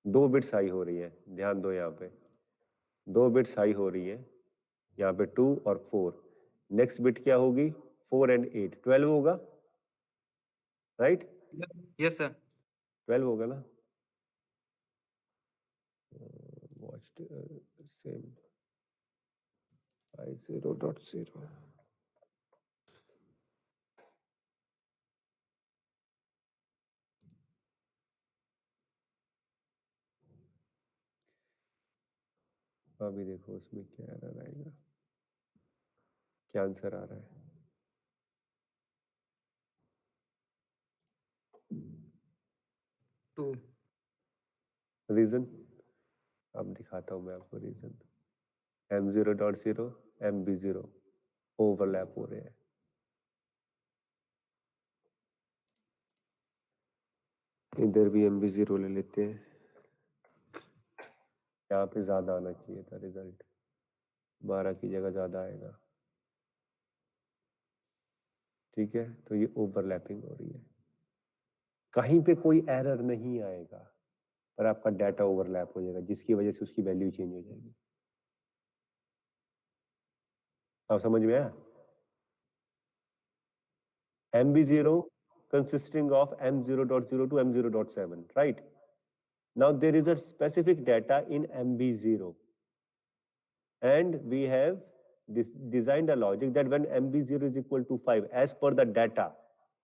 2 बिट्स हाई हो रही है, ध्यान दो यहाँ पे 2 बिट्स हाई हो रही है, यहाँ पे 2 और 4। नेक्स्ट बिट क्या होगी? 4 and 8 12 होगा, राइट? Yes sir. 12 होगा ना? वॉच सेम I0.0 अभी देखो उसमें क्या एरर आएगा, क्या आंसर आ रहा है। टू। रीजन अब दिखाता हूं मैं आपको रीजन। M0.0 MB0 ओवरलैप हो रहे हैं। इधर भी MB0 ले लेते हैं, यहाँ पे ज्यादा आना चाहिए था रिजल्ट, 12 की जगह ज्यादा आएगा, ठीक है। तो ये ओवरलैपिंग हो रही है, कहीं पे कोई एरर नहीं आएगा पर आपका डाटा ओवरलैप हो जाएगा जिसकी वजह से उसकी वैल्यू चेंज हो जाएगी। आप समझ में आया? MB0 consisting of M0.0 to M0.7, right? Now there is a specific data in MB0 and we have designed a logic that when MB0 is equal to 5 as per the data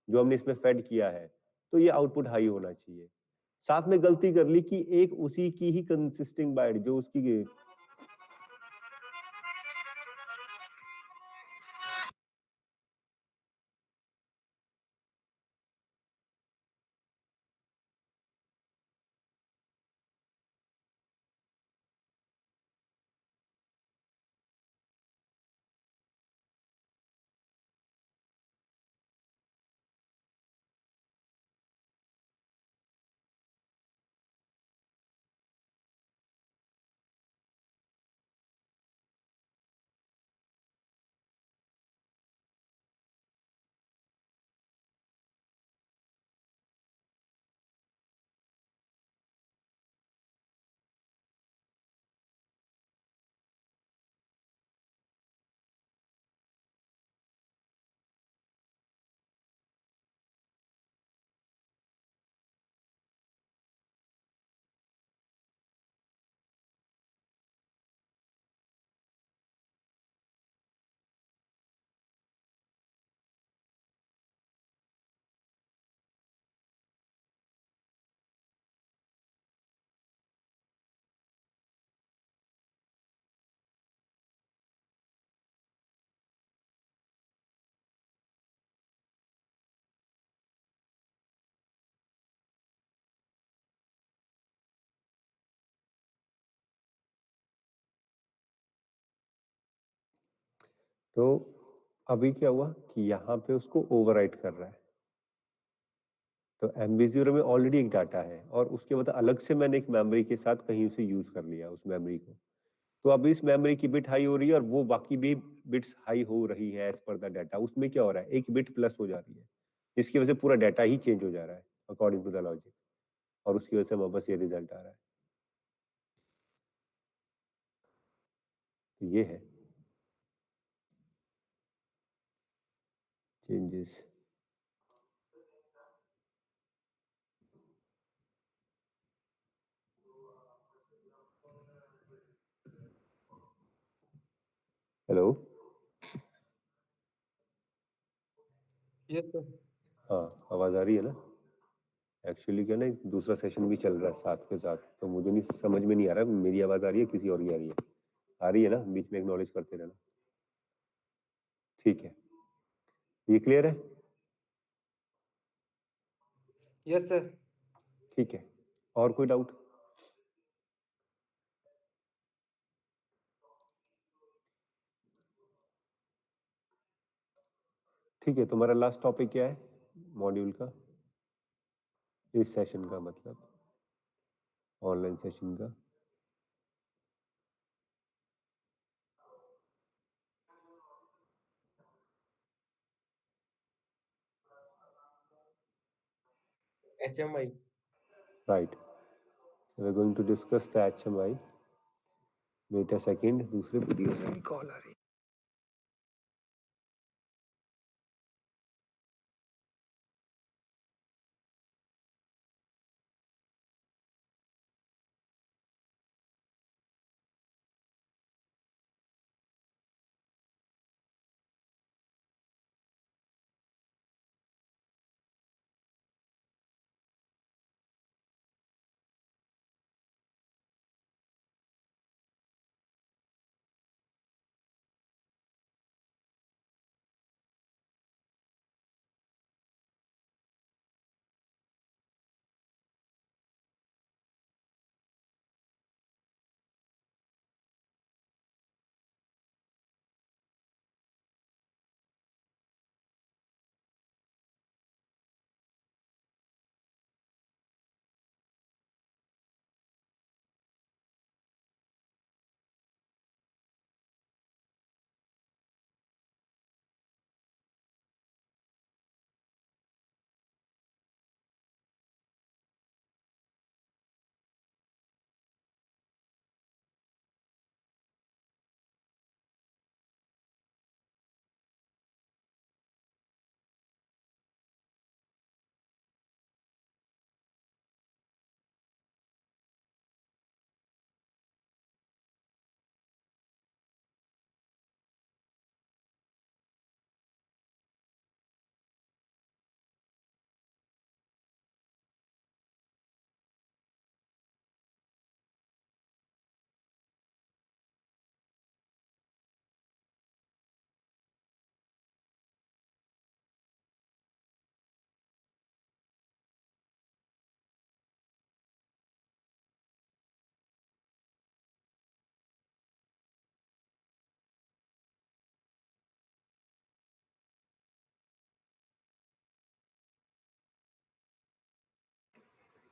जो हमने इसमें fade किया है तो ये output high होना चाहिए। साथ में गलती कर ली कि एक उसी की ही कंसिस्टिंग बाइट जो उसकी तो अभी क्या हुआ कि यहाँ पे उसको ओवरराइट कर रहा है। तो MB0 में ऑलरेडी एक डाटा है और उसके बाद अलग से मैंने एक मेमोरी के साथ कहीं उसे यूज कर लिया उस मेमोरी को, तो अब इस मेमोरी की बिट हाई हो रही है और वो बाकी भी बिट्स हाई हो रही है एज पर द डाटा। उसमें क्या हो रहा है, एक बिट प्लस हो जा रही है, जिसकी वजह से पूरा डाटा ही चेंज हो जा रहा है अकॉर्डिंग टू द लॉजिक, और उसकी वजह से वापस ये रिजल्ट आ रहा है। तो ये है चेंजेस। Hello, yes sir. हाँ आवाज आ रही है ना? एक्चुअली क्या ना, दूसरा सेशन भी चल रहा है साथ के साथ, तो मुझे नहीं समझ में नहीं आ रहा मेरी आवाज आ रही है किसी और की आ रही है। आ रही है ना? बीच में एक्नॉलेज करते रहना। ठीक है, ये क्लियर है? Yes sir. ठीक है, और कोई डाउट? ठीक है, तुम्हारा लास्ट टॉपिक क्या है मॉड्यूल का, इस सेशन का, मतलब ऑनलाइन सेशन का? HMI. Right, we are going to discuss the HMI। Wait a second, दूसरे वीडियो में कॉल आ रही है।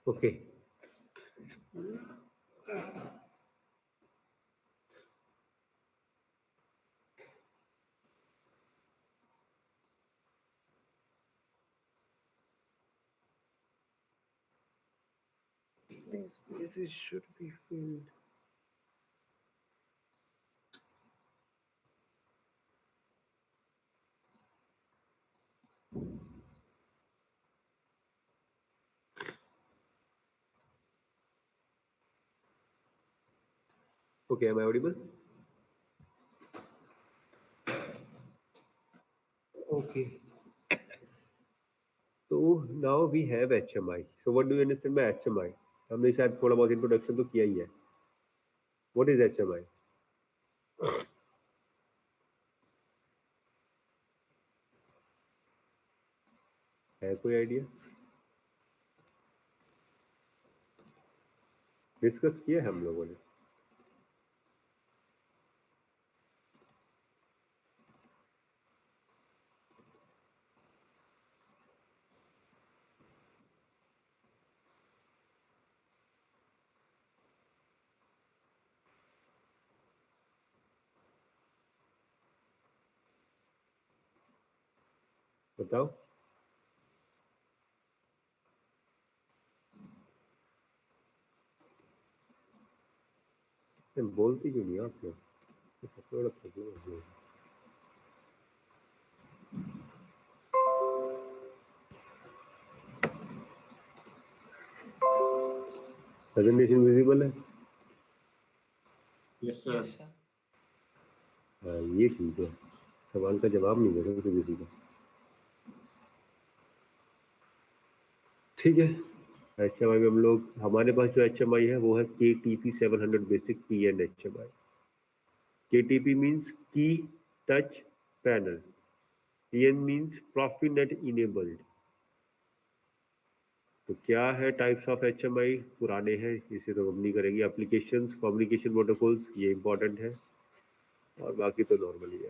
Okay, these spaces should be filled. Okay, am I audible? Okay. So now we have HMI. So what do you understand by HMI? हमने शायद थोड़ा बहुत introduction तो किया ही है। What is HMI? है कोई आइडिया? डिस्कस किया है हम लोगों ने। बताओ। बोलती क्यों नहीं आप लोग? सबसे बड़ा प्रॉब्लम है। प्रेजेंटेशन विजिबल है? Yes sir. Yes sir. हाँ, ये ठीक है। सवाल का जवाब नहीं दे रहे तो किसी का। ठीक है, HMI में हम लोग, हमारे पास जो HMI है वो है KTP 700 basic P and HMI। KTP means key touch panel, PN means Profinet enabled. तो क्या है टाइप्स ऑफ HMI? पुराने हैं, इसे तो हम नहीं करेंगे। एप्लीकेशंस, कम्युनिकेशन प्रोटोकॉल्स, ये इंपॉर्टेंट है, और बाकी तो नॉर्मली है।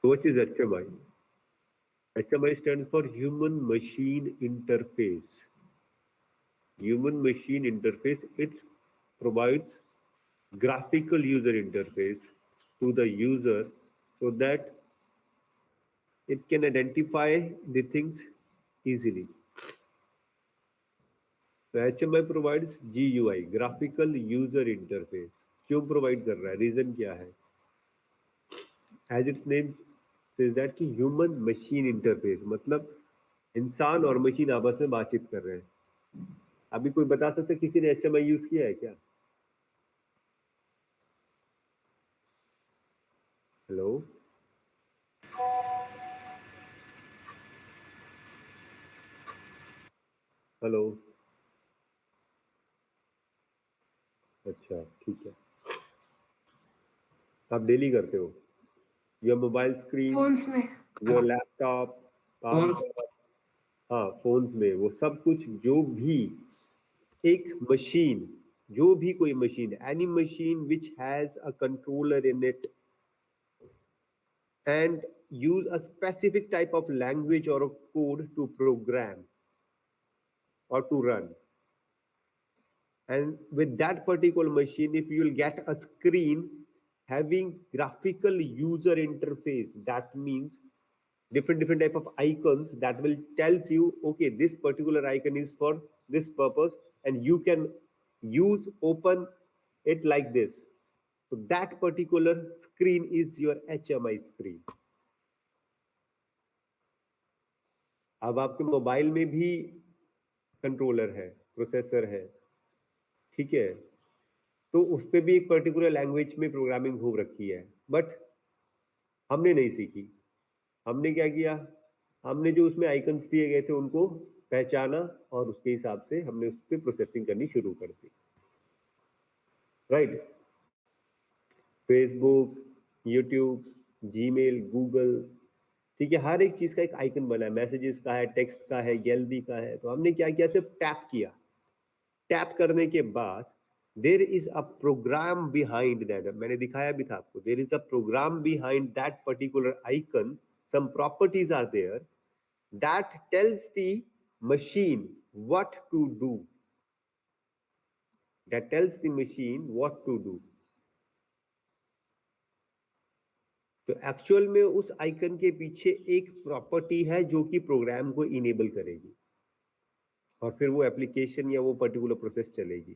What is HMI? HMI stands for Human Machine Interface. Human Machine Interface, it provides graphical user interface to the user so that it can identify the things easily. So HMI provides GUI, graphical user interface. क्यों provide कर रहा है? Reason क्या है? As its name says that कि human machine interface, मतलब इंसान और मशीन आपस में बातचीत कर रहे हैं। अभी कोई बता सकता है किसी ने HMI यूज किया है क्या? हेलो, हेलो, अच्छा ठीक है। आप डेली करते हो? योर मोबाइल स्क्रीन, फोन्स में। योर लैपटॉप, फोन्स हाँ फोन्स में, वो सब कुछ जो भी एक मशीन, जो भी कोई machine, any machine which has a controller in it and use a specific type of language or a code to program or to run. And with that particular machine, if you will get a screen having graphical user interface, that means different type of icons that will tells you, okay, this particular icon is for this purpose, and you can use open it like this. So that particular screen is your HMI screen. अब आपके mobile में भी controller है, processor है, ठीक है, तो उस पर भी एक पर्टिकुलर लैंग्वेज में प्रोग्रामिंग हो रखी है, बट हमने नहीं सीखी। हमने क्या किया? हमने जो उसमें आइकन्स दिए गए थे उनको पहचाना और उसके हिसाब से हमने उस पर प्रोसेसिंग करनी शुरू कर दी। Right? Facebook, YouTube, Gmail, Google, ठीक है, हर एक चीज का एक आइकन बना है। मैसेजेस का है, टेक्स्ट का है, गैलरी का है। तो हमने क्या किया? सिर्फ टैप किया। टैप करने के बाद there is a program behind that. मैंने दिखाया भी था आपको, there is a program behind that particular icon, some properties are there that tells the machine what to do, that tells the machine what to do. तो actual में उस icon के पीछे एक प्रॉपर्टी है जो कि प्रोग्राम को इनेबल करेगी, और फिर वो एप्लीकेशन या वो पर्टिकुलर प्रोसेस चलेगी।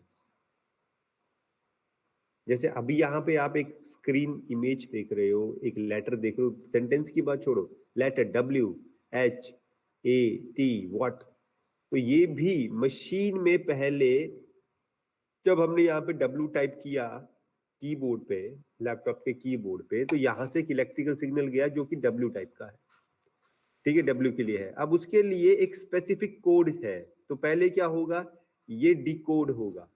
जैसे अभी यहाँ पे आप एक स्क्रीन इमेज देख रहे हो, एक लेटर देख रहे हो, सेंटेंस की बात छोड़ो, लेटर WHAT व्हाट, तो ये भी मशीन में पहले जब हमने यहाँ पे W टाइप किया कीबोर्ड पे, लैपटॉप के कीबोर्ड पे, तो यहां से एक इलेक्ट्रिकल सिग्नल गया जो कि W टाइप का है, ठीक है, W के लिए है। अब उसके लिए एक स्पेसिफिक कोड है, तो पहले क्या होगा? ये डिकोड होगा।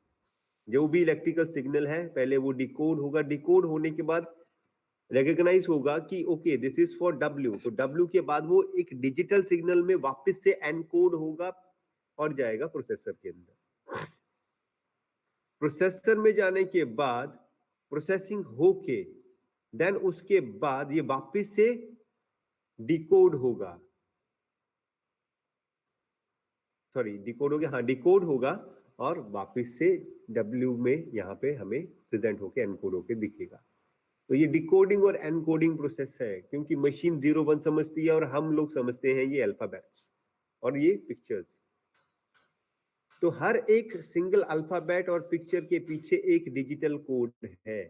जो भी इलेक्ट्रिकल सिग्नल है पहले वो डिकोड होगा। डिकोड होने के बाद रिकॉग्नाइज होगा कि okay this is for W, तो W के बाद वो एक डिजिटल सिग्नल में वापस से एनकोड होगा और जाएगा प्रोसेसर के अंदर। प्रोसेसर में जाने के बाद प्रोसेसिंग होके देन उसके बाद ये वापस से डिकोड होगा, सॉरी डिकोड हो गया, हाँ डिकोड होगा, और वापस से W में यहाँ पे हमें प्रेजेंट होके एनकोड होके दिखेगा। तो ये डिकोडिंग और एनकोडिंग प्रोसेस है, क्योंकि मशीन 0 1 समझती है और हम लोग समझते हैं ये अल्फाबेट्स और ये पिक्चर्स। तो हर एक सिंगल अल्फाबेट और पिक्चर के पीछे एक डिजिटल कोड है,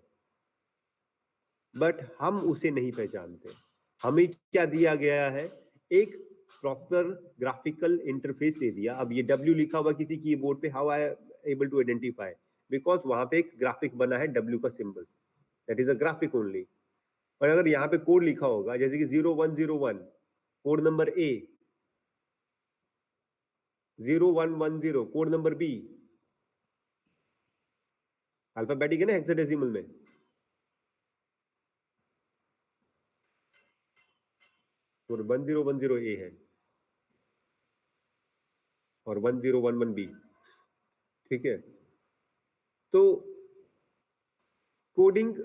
बट हम उसे नहीं पहचानते। हमें क्या दिया गया है? एक प्रॉपर ग्राफिकल इंटरफेस दे दिया। अब ये W लिखा हुआ किसी कीबोर्ड पे, how I able to identify? Because वहां पे एक ग्राफिक बना है W का symbol, that is a graphic only. और अगर यहाँ पे कोड लिखा होगा जैसे कि 0101 code number A, 0110 code number B, alphabetic है ना हेक्साडेसिमल में, तो 1010 A है और 1011 B। ठीक है, तो कोडिंग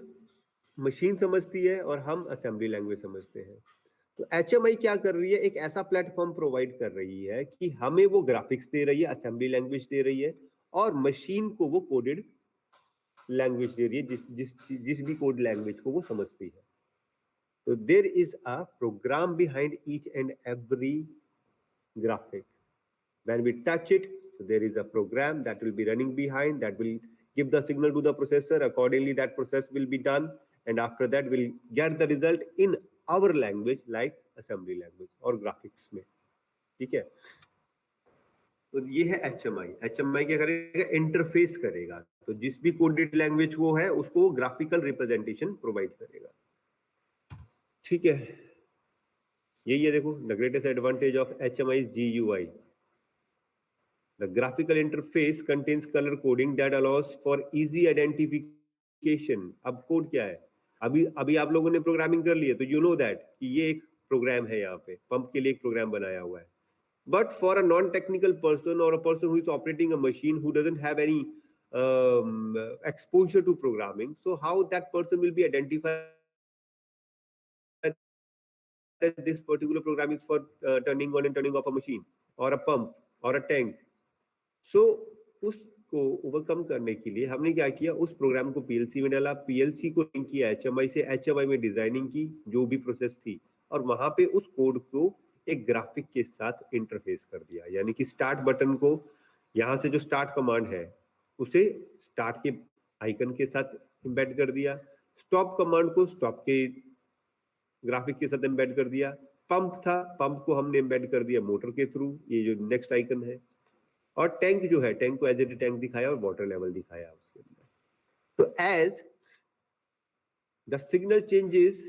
मशीन समझती है और हम असेंबली लैंग्वेज समझते हैं। तो HMI क्या कर रही है? एक ऐसा प्लेटफॉर्म प्रोवाइड कर रही है कि हमें वो ग्राफिक्स दे रही है, असेंबली लैंग्वेज दे रही है, और मशीन को वो कोडेड लैंग्वेज दे रही है, जिस भी कोड लैंग्वेज को वो समझती है। तो there is a program behind each and every graphic. When we touch it, so there is a program that will be running behind that will give the signal to the processor. Accordingly, that process will be done, and after that, we'll get the result in our language, like assembly language or graphics में। ठीक है, तो ये है HMI। HMI क्या करेगा? Interface करेगा। तो जिस भी कोडेड लैंग्वेज वो है उसको ग्राफिकल रिप्रेजेंटेशन प्रोवाइड करेगा। ठीक है, यही है, देखो, the greatest advantage of HMI is GUI. The graphical interface contains color coding that allows for easy identification. अब कोड क्या है? अभी आप लोगों ने प्रोग्रामिंग कर ली है, तो यू नो दैट कि ये एक प्रोग्राम है, यहाँ पे पंप के लिए एक प्रोग्राम बनाया हुआ है। But for a non technical person और a person who is operating a machine who doesn't have any exposure to programming, so how that person will be identified that this particular program is for turning on and turning off a machine or a pump or a tank? So उसको overcome करने के लिए हमने क्या किया? उस programme को PLC में डाला, PLC को लिंक किया HMI से, HMI में डिजाइनिंग की जो भी प्रोसेस थी, और वहां पे उस कोड को एक ग्राफिक के साथ इंटरफेस कर दिया। यानी कि स्टार्ट बटन को, यहाँ से जो स्टार्ट कमांड है उसे स्टार्ट के आइकन के साथ एम्बेड कर दिया, स्टॉप कमांड को स्टॉप के ग्राफिक के साथ एम्बेड कर दिया, पंप था, पंप को हमने एम्बेड कर दिया मोटर के थ्रू, ये जो नेक्स्ट आइकन है, और टैंक जो है, टैंक को एज ए टैंक दिखाया और वाटर लेवल दिखाया उसके अंदर। तो as the signal changes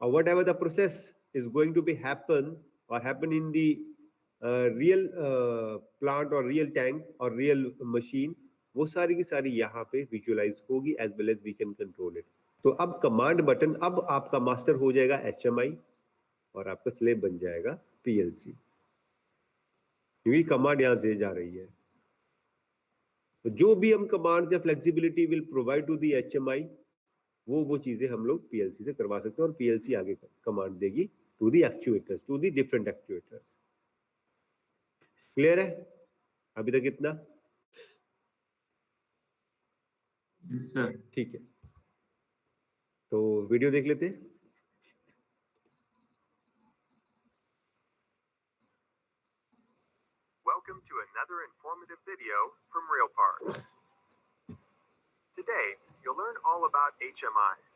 or whatever the process is going to be happen in the real plant or real tank or real machine, वो सारी की सारी यहाँ पे विजुअलाइज होगी as well as we can control it. तो अब command button, अब आपका मास्टर हो जाएगा HMI और आपका स्लेव बन जाएगा PLC, क्योंकि कमांड यहाँ से जा रही है। तो जो भी हम कमांड या flexibility will provide to the HMI, वो चीजें हम लोग PLC से करवा सकते हैं, और PLC आगे कमांड देगी to the actuators, to the different actuators. Clear है अभी तक इतना? सर ठीक है, तो वीडियो देख लेते हैं। Welcome to another informative video from RealParts. Today, you'll learn all about HMIs.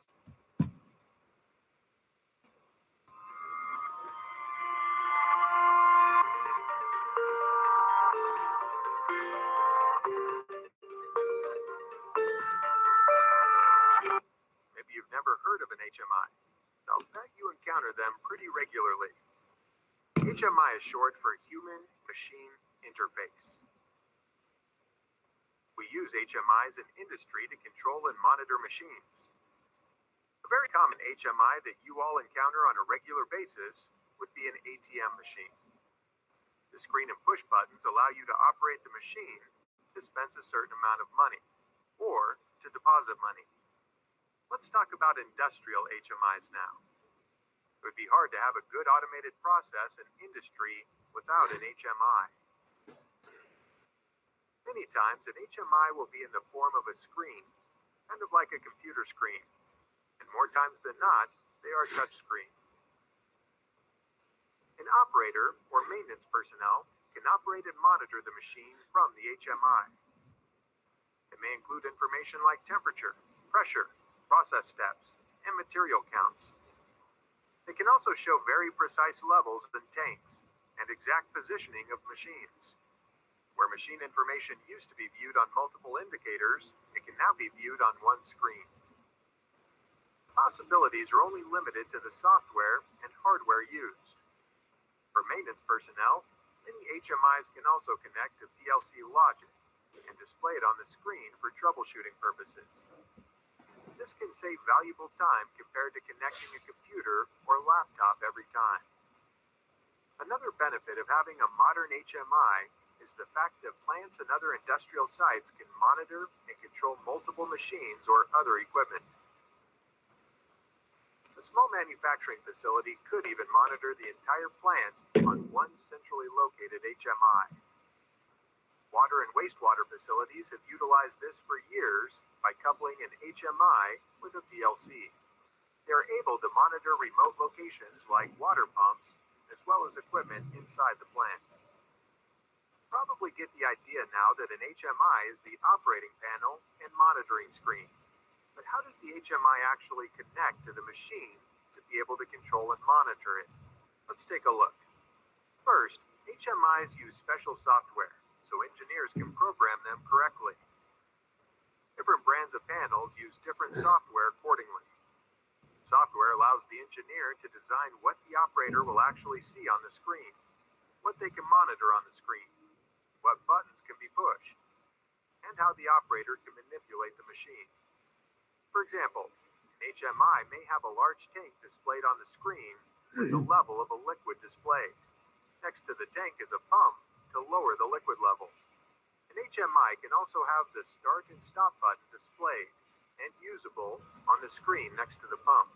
Maybe you've never heard of an HMI. I'll bet you encounter them pretty regularly. HMI is short for Human-Machine Interface. We use HMIs in industry to control and monitor machines. A very common HMI that you all encounter on a regular basis would be an ATM machine. The screen and push buttons allow you to operate the machine, dispense a certain amount of money, or to deposit money. Let's talk about industrial HMIs now. It would be hard to have a good automated process in industry without an HMI. Many times, an HMI will be in the form of a screen, kind of like a computer screen. and more times than not, they are touchscreen. An operator or maintenance personnel can operate and monitor the machine from the HMI. It may include information like temperature, pressure, process steps, and material counts. They can also show very precise levels in tanks and exact positioning of machines. Where machine information used to be viewed on multiple indicators, it can now be viewed on one screen. Possibilities are only limited to the software and hardware used. For maintenance personnel, many HMIs can also connect to PLC logic and display it on the screen for troubleshooting purposes. This can save valuable time compared to connecting a computer or laptop every time. Another benefit of having a modern HMI is the fact that plants and other industrial sites can monitor and control multiple machines or other equipment. A small manufacturing facility could even monitor the entire plant on one centrally located HMI. Water and wastewater facilities have utilized this for years by coupling an HMI with a PLC. They are able to monitor remote locations like water pumps as well as equipment inside the plant. Probably get the idea now that an HMI is the operating panel and monitoring screen. But how does the HMI actually connect to the machine to be able to control and monitor it? Let's take a look. First, HMIs use special software, so engineers can program them correctly. Different brands of panels use different software accordingly. Software allows the engineer to design what the operator will actually see on the screen, what they can monitor on the screen, what buttons can be pushed, and how the operator can manipulate the machine. For example, an HMI may have a large tank displayed on the screen with the level of a liquid displayed. Next to the tank is a pump to lower the liquid level. An HMI can also have the start and stop button displayed and usable on the screen next to the pump.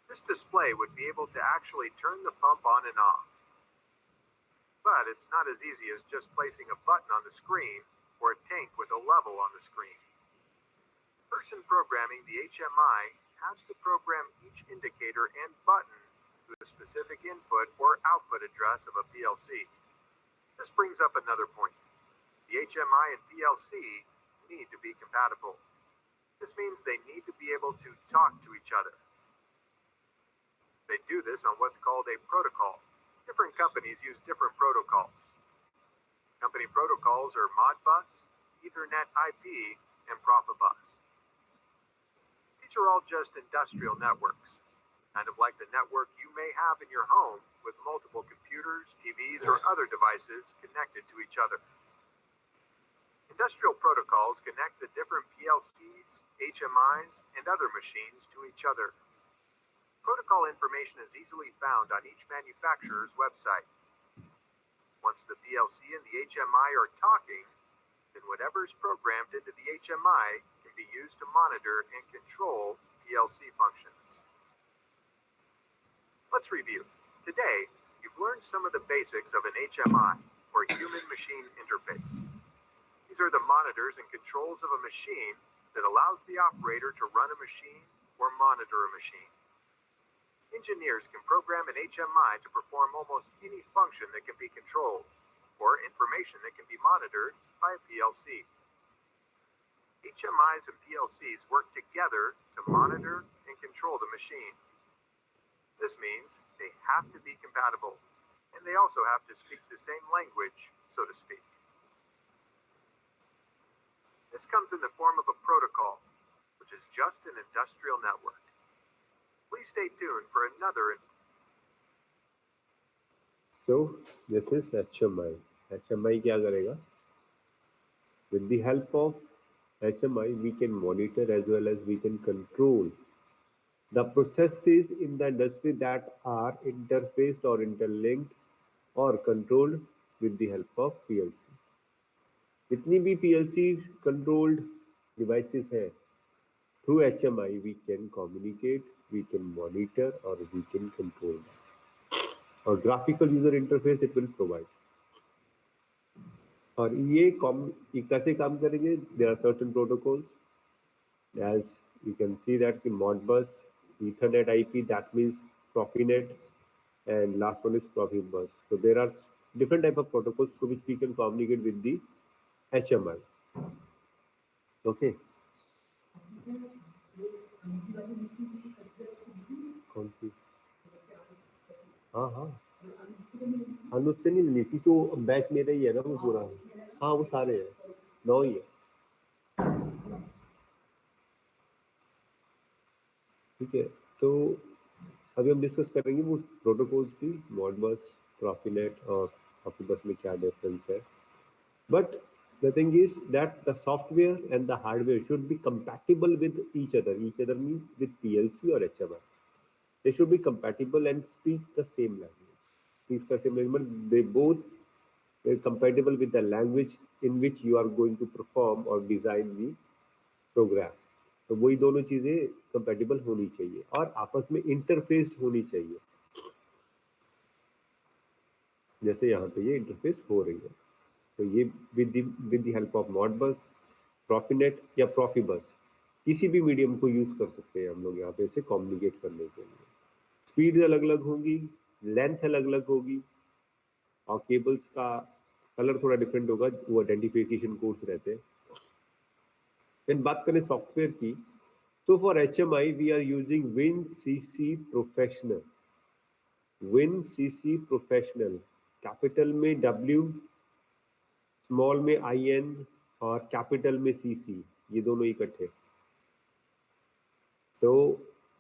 This display would be able to actually turn the pump on and off. But it's not as easy as just placing a button on the screen or a tank with a level on the screen. The person programming the HMI has to program each indicator and button to a specific input or output address of a PLC. This brings up another point. The HMI and PLC need to be compatible. This means they need to be able to talk to each other. They do this on what's called a protocol. Different companies use different protocols. Company protocols are Modbus, Ethernet IP, and Profibus. These are all just industrial networks, kind of like the network you may have in your home with multiple computers, TVs, or other devices connected to each other. Industrial protocols connect the different PLCs, HMIs, and other machines to each other. Protocol information is easily found on each manufacturer's website. Once the PLC and the HMI are talking, then whatever is programmed into the HMI can be used to monitor and control PLC functions. Let's review. Today, you've learned some of the basics of an HMI, or human-machine interface. These are the monitors and controls of a machine that allows the operator to run a machine or monitor a machine. Engineers can program an HMI to perform almost any function that can be controlled, or information that can be monitored by a PLC. HMIs and PLCs work together to monitor and control the machine. This means they have to be compatible, and they also have to speak the same language, so to speak. This comes in the form of a protocol, which is just an industrial network. Please stay tuned for another. So this is HMI. HMI क्या करेगा? With the help of HMI, we can monitor as well as we can control the processes in the industry that are interfaced or interlinked or controlled with the help of PLC. जितनी भी PLC controlled devices है, through HMI we can communicate, we can monitor or we can control that. और graphical user interface it will provide. और ये कैसे काम करेंगे? There are certain protocols as you can see that the Modbus, Ethernet IP, that means Profinet, and last one is Profibus. So there are different type of protocols through which we can communicate with the HMI. Okay. कौन सी? हाँ हाँ अनुज से नहीं लेनी थी, तो batch मेरा ही है ना वो पूरा. हाँ वो सारे हैं, 9 ही है. ठीक है, तो अभी हम डिस्कस करेंगे वो प्रोटोकॉल्स की, मॉडबस, प्रॉफिनेट और प्रॉफिबस में क्या डिफरेंस है. But the thing is that the software and the hardware should be compatible with each other. Each other means with PLC or HMI. They should be compatible and speak the same language. Speak the same language. They both are compatible with the language in which you are going to perform or design the program. तो वही दोनों चीजें compatible होनी चाहिए और आपस में interfaced होनी चाहिए. जैसे यहाँ पे ये इंटरफेस हो रही है. तो ये with the help of Modbus, Profinet या प्रॉफिबस, किसी भी मीडियम को यूज कर सकते हैं हम लोग यहाँ पे इसे कम्युनिकेट करने के लिए. स्पीड अलग अलग होगी, लेंथ अलग अलग होगी और केबल्स का कलर थोड़ा डिफरेंट होगा, वो आइडेंटिफिकेशन कोड्स रहते हैं. फिर बात करें सॉफ्टवेयर की, तो for HMI we are using WinCC professional. WinCC professional, capital में W, स्मॉल में IN और कैपिटल में CC, ये दोनों इकट्ठे. तो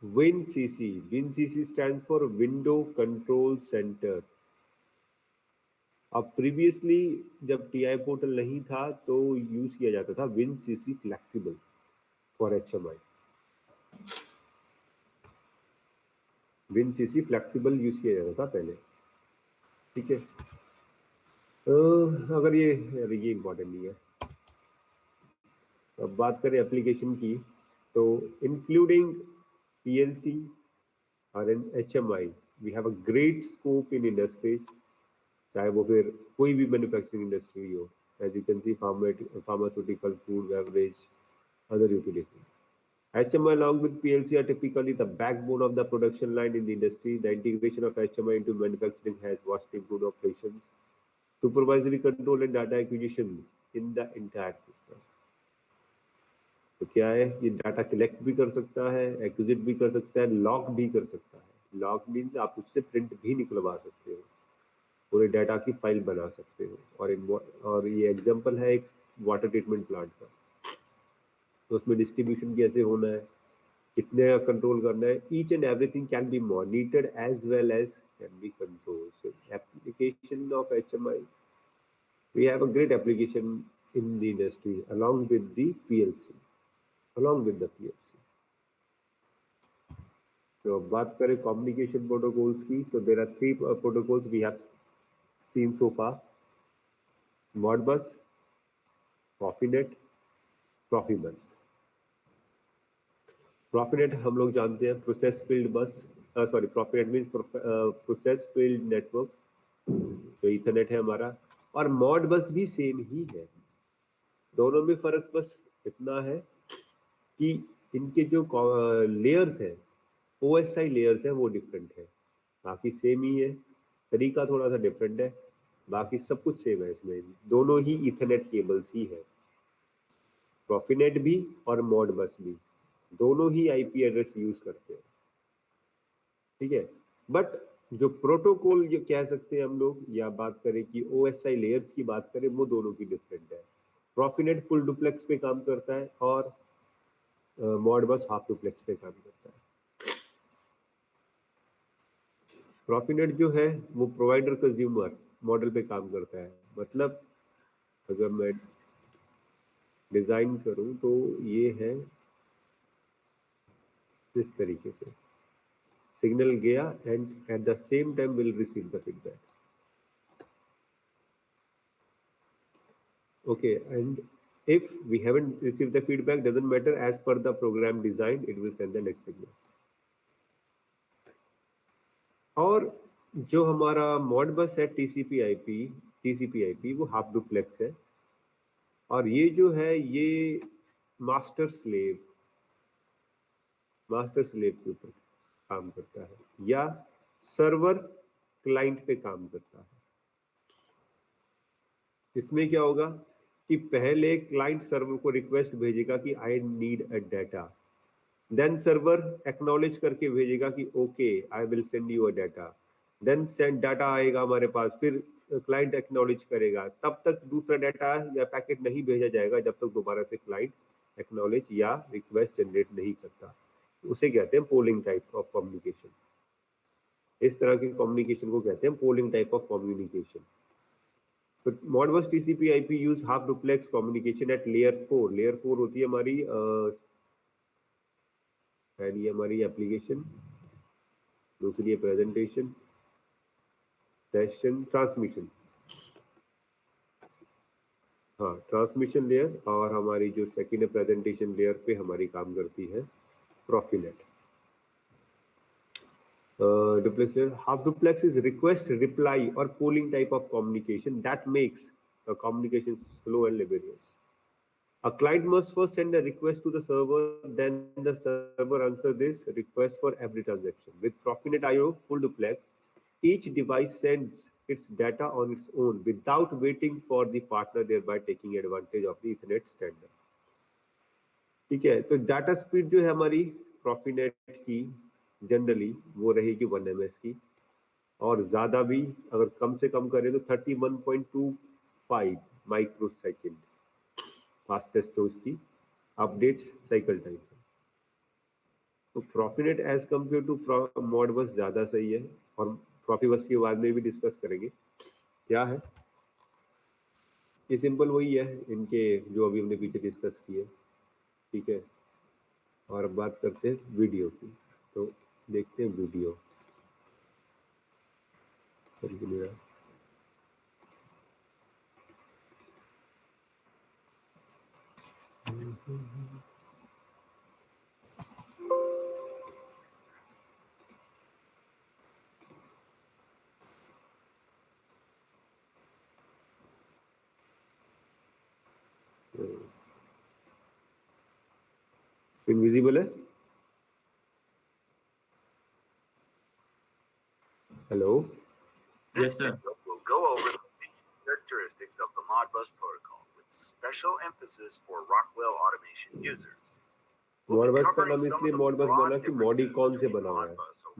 WinCC stands for window control centre. अब प्रीवियसली जब TI पोर्टल नहीं था तो यूज किया जाता था WinCC flexible for HMI. WinCC flexible use किया जाता था पहले. ठीक है, अगर ये इम्पोर्टेंट नहीं है. अब बात करें एप्लीकेशन की, तो इंक्लूडिंग PLC और इन HMI we have a great scope in industries, चाहे वो फिर कोई भी मैन्युफैक्चरिंग इंडस्ट्री हो. As you can see pharmaceutical, food, beverage, other utility. HMI along with PLC are typically the backbone of the production line in the industry. The integration of HMI into manufacturing has vastly improved operations, supervisory control and data acquisition in the entire system. तो क्या है, ये data collect भी कर सकता है, exquisite भी कर सकता है, लॉक भी कर सकता है. लॉक मीन्स आप उससे प्रिंट भी निकलवा सकते हो, पूरे डाटा की फाइल बना सकते हो. और ये एग्जांपल है एक वाटर ट्रीटमेंट प्लांट का. तो उसमें डिस्ट्रीब्यूशन कैसे होना है, कितने का कंट्रोल करना है, each and everything can be monitored as well as can be controlled. So application of HMI, we have a great application in the industry along with the PLC. So बात करें communication protocols की, so there are 3 protocols we have seen so far: Modbus, Profinet, Profibus. Profinet हम लोग जानते हैं, process field bus, Profinet means process field network, तो Ethernet है हमारा. और Modbus भी सेम ही है. दोनों में फर्क बस इतना है कि इनके जो लेयर्स हैं, OSI लेयर्स हैं, वो डिफरेंट है. बाकी सेम ही है, तरीका थोड़ा सा डिफरेंट है, बाकी सब कुछ सेम है. इसमें दोनों ही ईथरनेट केबल्स ही है. प्रॉफिनेट भी और मॉडबस भी दोनों ही IP एड्रेस यूज करते हैं. ठीक है, बट जो प्रोटोकॉल ये कह सकते हैं हम लोग, या बात करें कि OSI लेयर्स की बात करें, वो दोनों की डिफरेंट है. प्रॉफिनेट फुल डुप्लेक्स पे काम करता है और मॉडबस हाफ डुप्लेक्स पे काम करता है. प्रॉफिनेट जो है वो प्रोवाइडर कंज्यूमर मॉडल पे काम करता है. मतलब अगर मैं डिजाइन करूं तो ये है इस तरीके से, सिग्नल गया and at the same time will receive the feedback. Okay, and if we haven't received the feedback, doesn't matter, as per the program design it will send the next signal. और जो हमारा Modbus है TCP/IP वो half duplex है. और ये जो है ये मास्टर स्लेव मास्टर स्लेव के ऊपर काम करता है, या सर्वर क्लाइंट पे काम करता है। इसमें क्या होगा कि पहले क्लाइंट सर्वर को रिक्वेस्ट भेजेगा कि I need a data, then server acknowledge करके भेजेगा कि okay I will send you a data, then send data आएगा हमारे पास, फिर क्लाइंट एक्नॉलेज करेगा, तब तक दूसरा डाटा या पैकेट नहीं भेजा जाएगा जब तक दोबारा से क्लाइंट एक्नॉलेज या रिक्वेस्ट जनरेट नहीं करता। उसे कहते हैं पोलिंग टाइप ऑफ कम्युनिकेशन। इस तरह के कम्युनिकेशन को कहते हैं polling type of communication. But Modbus TCP/IP use half duplex communication at layer 4. Layer 4 होती है हमारी पहली हमारी एप्लीकेशन, दूसरी है प्रेजेंटेशन, सेशन, ट्रांसमिशन। हाँ, ट्रांसमिशन लेयर, और हमारी जो सेकेंड है प्रेजेंटेशन लेयर पे हमारी काम करती है PROFINET. Duplex layer. Half duplex is request, reply, or polling type of communication that makes the communication slow and laborious. A client must first send a request to the server, then the server answers this request for every transaction. With Profinet IO full duplex, each device sends its data on its own without waiting for the partner, thereby taking advantage of the Ethernet standard. ठीक है, तो data speed जो है हमारी Profinet की generally वो रहेगी 1 ms की, और ज्यादा भी अगर कम से कम करें तो 31.25 माइक्रोसेकंड फास्टेस्ट है उसकी अपडेट्स साइकिल टाइम। तो प्रॉफिनेट एज कंपेयर टू मॉडबस ज्यादा सही है, और प्रॉफिबस के बाद में भी डिस्कस करेंगे क्या है। ये सिंपल वही है इनके जो अभी हमने पीछे डिस्कस किए, ठीक है। और अब बात करते हैं वीडियो की, तो देखते हैं वीडियो। इनविजिबल है। Hello. This Yes, sir. video will go over the basic characteristics of the Modbus protocol with special emphasis for Rockwell automation users. Modbus का नाम इसलिए मॉडबस बना कि मॉडिकॉन से बना हुआ है,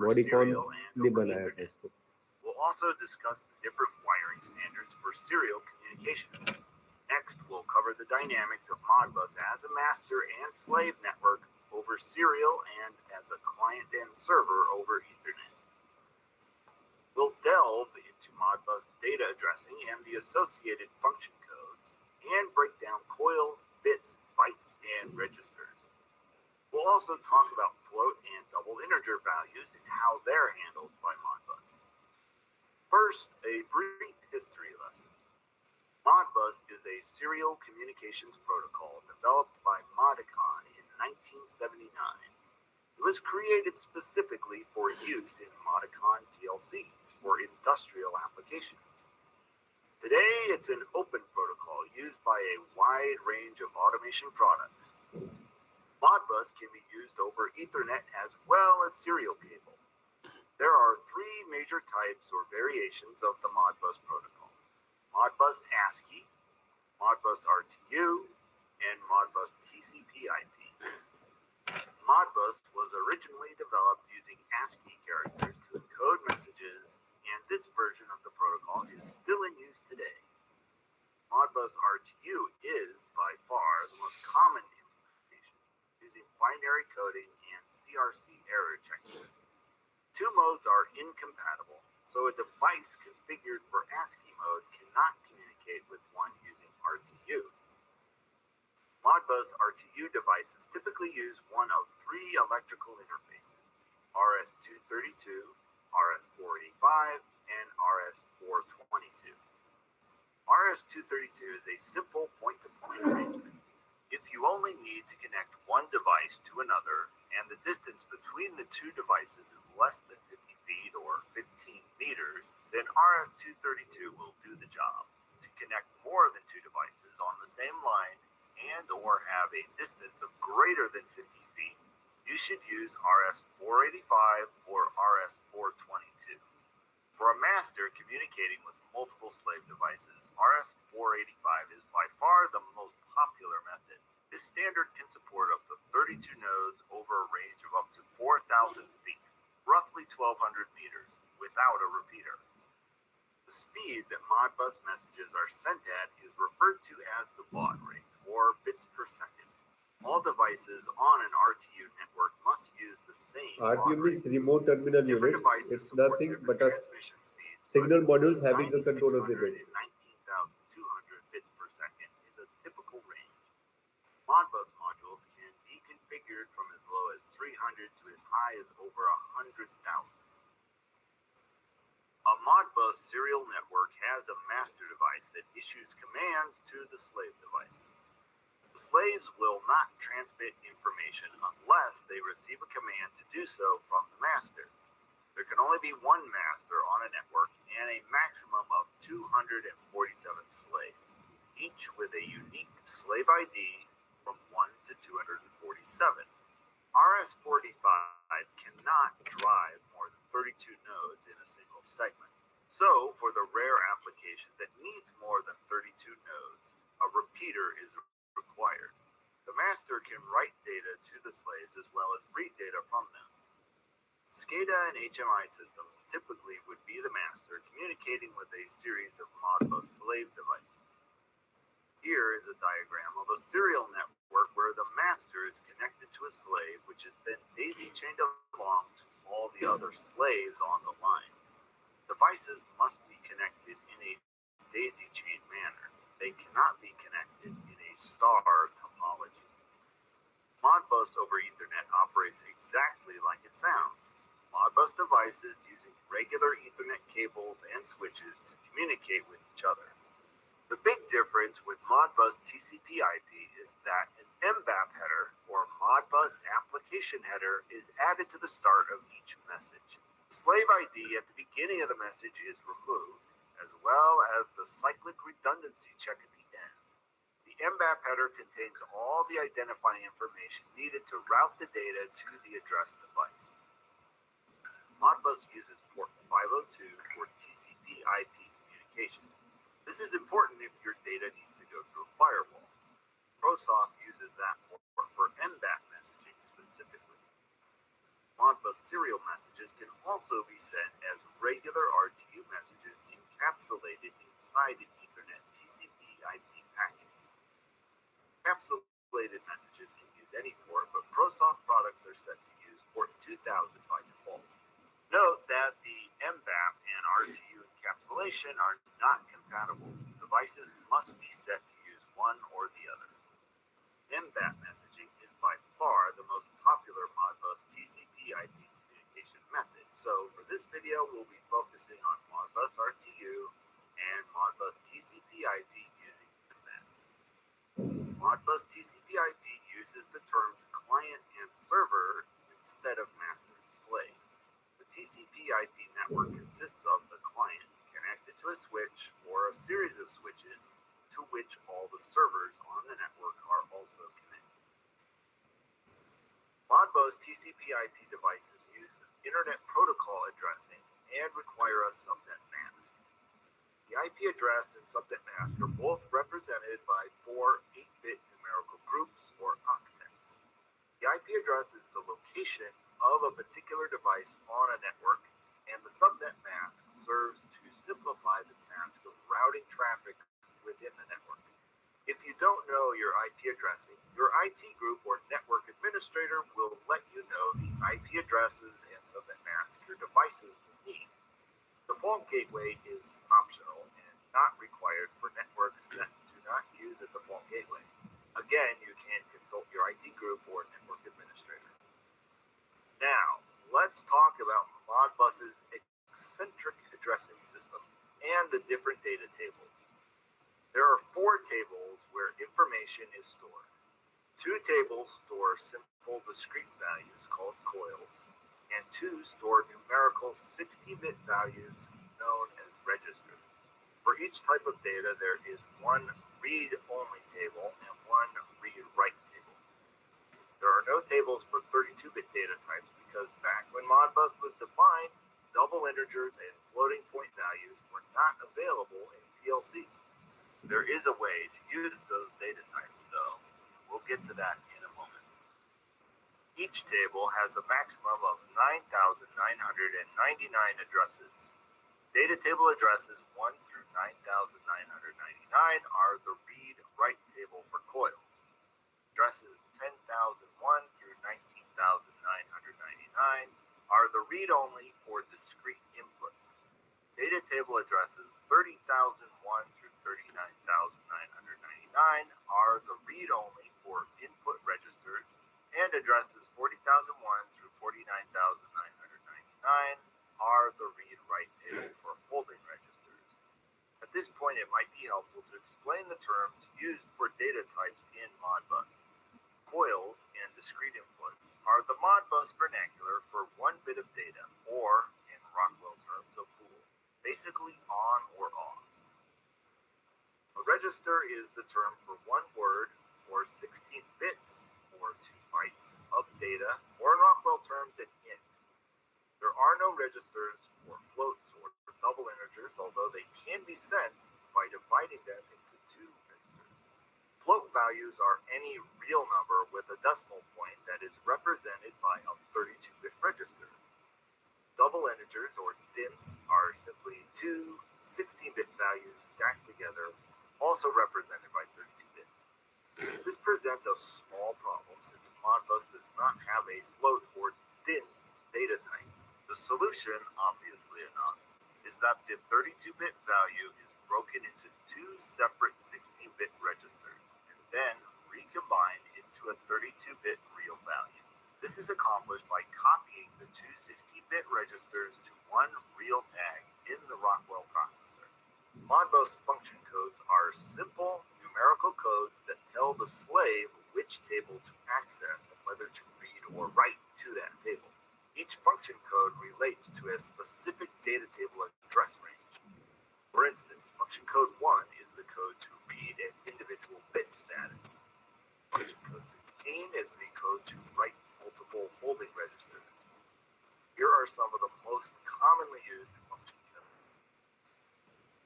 मॉडिकॉन ने बनाया था इसको। We'll also discuss the different wiring standards for serial communications. Next, we'll cover the dynamics of Modbus as a master and slave network over serial and as a client and server over Ethernet. We'll delve into Modbus data addressing and the associated function codes, and break down coils, bits, bytes, and registers. We'll also talk about float and double integer values and how they're handled by Modbus. First, a brief history lesson. Modbus is a serial communications protocol developed by Modicon in 1979. It was created specifically for use in Modicon PLCs for industrial applications. Today, it's an open protocol used by a wide range of automation products. Modbus can be used over Ethernet as well as serial cable. There are three major types or variations of the Modbus protocol: Modbus ASCII, Modbus RTU, and Modbus TCP/IP. Modbus was originally developed using ASCII characters to encode messages, and this version of the protocol is still in use today. Modbus RTU is, by far, the most common implementation, using binary coding and CRC error checking. Two modes are incompatible, so a device configured for ASCII mode cannot communicate with one using RTU. Modbus RTU devices typically use one of three electrical interfaces: RS-232, RS-485, and RS-422. RS-232 is a simple point-to-point arrangement. If you only need to connect one device to another, and the distance between the two devices is less than 50 feet or 15 meters, then RS-232 will do the job. To connect more than two devices on the same line and or have a distance of greater than 50 feet, you should use RS-485 or RS-422. For a master communicating with multiple slave devices, RS-485 is by far the most popular method. This standard can support up to 32 nodes over a range of up to 4,000 feet, roughly 1,200 meters, without a repeater. The speed that Modbus messages are sent at is referred to as the baud rate, or bits per second. All devices on an RTU network must use the same baud RTU rate. means remote terminal Different unit. devices It's support nothing different but a transmission speeds, signal but modules between having the control of the 9,600 bit. and 19,200 bits per second is a typical range. Modbus modules can be configured from as low as 300 to as high as over 100,000. A Modbus serial network has a master device that issues commands to the slave devices. The slaves will not transmit information unless they receive a command to do so from the master. There can only be one master on a network and a maximum of 247 slaves, each with a unique slave ID from 1 to 247. RS-45 cannot drive more than 32 nodes in a single segment. So, for the rare application that needs more than 32 nodes, a repeater is required. The master can write data to the slaves as well as read data from them. SCADA and HMI systems typically would be the master communicating with a series of Modbus slave devices. Here is a diagram of a serial network where the master is connected to a slave which is then daisy-chained along to all the other slaves on the line. Devices must be connected in a daisy-chained manner. They cannot be connected in a star topology. Modbus over Ethernet operates exactly like it sounds. Modbus devices using regular Ethernet cables and switches to communicate with each other. The big difference with Modbus TCP/IP is that an MBAP header, or Modbus application header, is added to the start of each message. The slave ID at the beginning of the message is removed, as well as the cyclic redundancy check at the end. The MBAP header contains all the identifying information needed to route the data to the address device. Modbus uses port 502 for TCP/IP communication. This is important if your data needs to go through a firewall. ProSoft uses that port for MBAP messaging specifically. Modbus serial messages can also be sent as regular RTU messages encapsulated inside an Ethernet TCP/IP packet. Encapsulated messages can use any port, but ProSoft products are set to use port 2000 by default. Note that the MBAP and RTU encapsulation are not compatible. Devices must be set to use one or the other. MBAP messaging is by far the most popular Modbus TCP/IP communication method. So for this video, we'll be focusing on Modbus RTU and Modbus TCP/IP using MBAP. Modbus TCP/IP uses the terms client and server instead of master and slave. The TCP/IP network consists of the client connected to a switch or a series of switches to which all the servers on the network are also connected. Modbus TCP/IP devices use Internet Protocol addressing and require a subnet mask. The IP address and subnet mask are both represented by 4 8-bit numerical groups or octets. The IP address is the location of a particular device on a network, and the subnet mask serves to simplify the task of routing traffic within the network. If you don't know your IP addressing, your IT group or network administrator will let you know the IP addresses and subnet mask your devices will need. Default gateway is optional and not required for networks that do not use a default gateway. Again, you can consult your IT group or network administrator. Now, let's talk about Modbus's eccentric addressing system and the different data tables. There are 4 tables where information is stored. 2 tables store simple discrete values called coils, and 2 store numerical 16-bit values known as registers. For each type of data, there is one read-only table and one read-write table. There are no tables for 32-bit data types because back when Modbus was defined, double integers and floating point values were not available in PLCs. There is a way to use those data types though. We'll get to that in a moment. Each table has a maximum of 9,999 addresses. Data table addresses 1 through 9,999 are the read-write table for coils. Addresses 10,001 through 19,999 are the read-only for discrete inputs. Data table addresses 30,001 through 39,999 are the read-only for input registers, and addresses 40,001 through 49,999 are the read-write table for holding registers. At this point, it might be helpful to explain the terms used for data types in Modbus. Coils and discrete inputs are the Modbus vernacular for 1 bit of data, or, in Rockwell terms, a bool, basically on or off. A register is the term for 1 word, or 16 bits, or 2 bytes, of data, or in Rockwell terms, an int. There are no registers for floats or double integers, although they can be sent by dividing them into 2 registers. Float values are any real number with a decimal point that is represented by a 32-bit register. Double integers, or DINTs, are simply 2 16-bit values stacked together, also represented by 32 bits. This presents a small problem since Modbus does not have a float or DINT data type. The solution, obviously enough, is that the 32-bit value is broken into 2 separate 16-bit registers and then recombined into a 32-bit real value. This is accomplished by copying the 2 16-bit registers to 1 real tag in the Rockwell processor. Modbus function codes are simple numerical codes that tell the slave which table to access and whether to read or write to that table. Each function code relates to a specific data table address range. For instance, function code 1 is the code to read an individual bit status. Function code 16 is the code to write multiple holding registers. Here are some of the most commonly used function codes.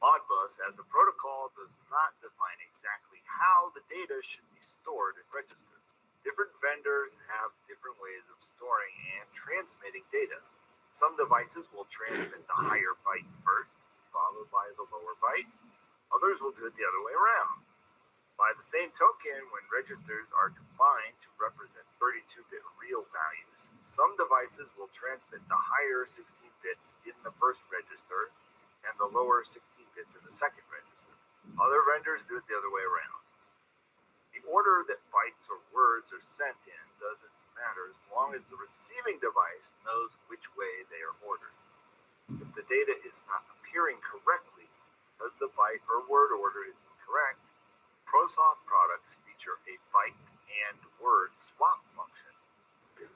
Modbus as a protocol does not define exactly how the data should be stored in registers. Different vendors have different ways of storing and transmitting data. Some devices will transmit the higher byte first, followed by the lower byte. Others will do it the other way around. By the same token, when registers are combined to represent 32-bit real values, some devices will transmit the higher 16 bits in the first register and the lower 16 bits in the second register. Other vendors do it the other way around. The order that bytes or words are sent in doesn't matter as long as the receiving device knows which way they are ordered. If the data is not appearing correctly because the byte or word order is incorrect, ProSoft products feature a byte and word swap function,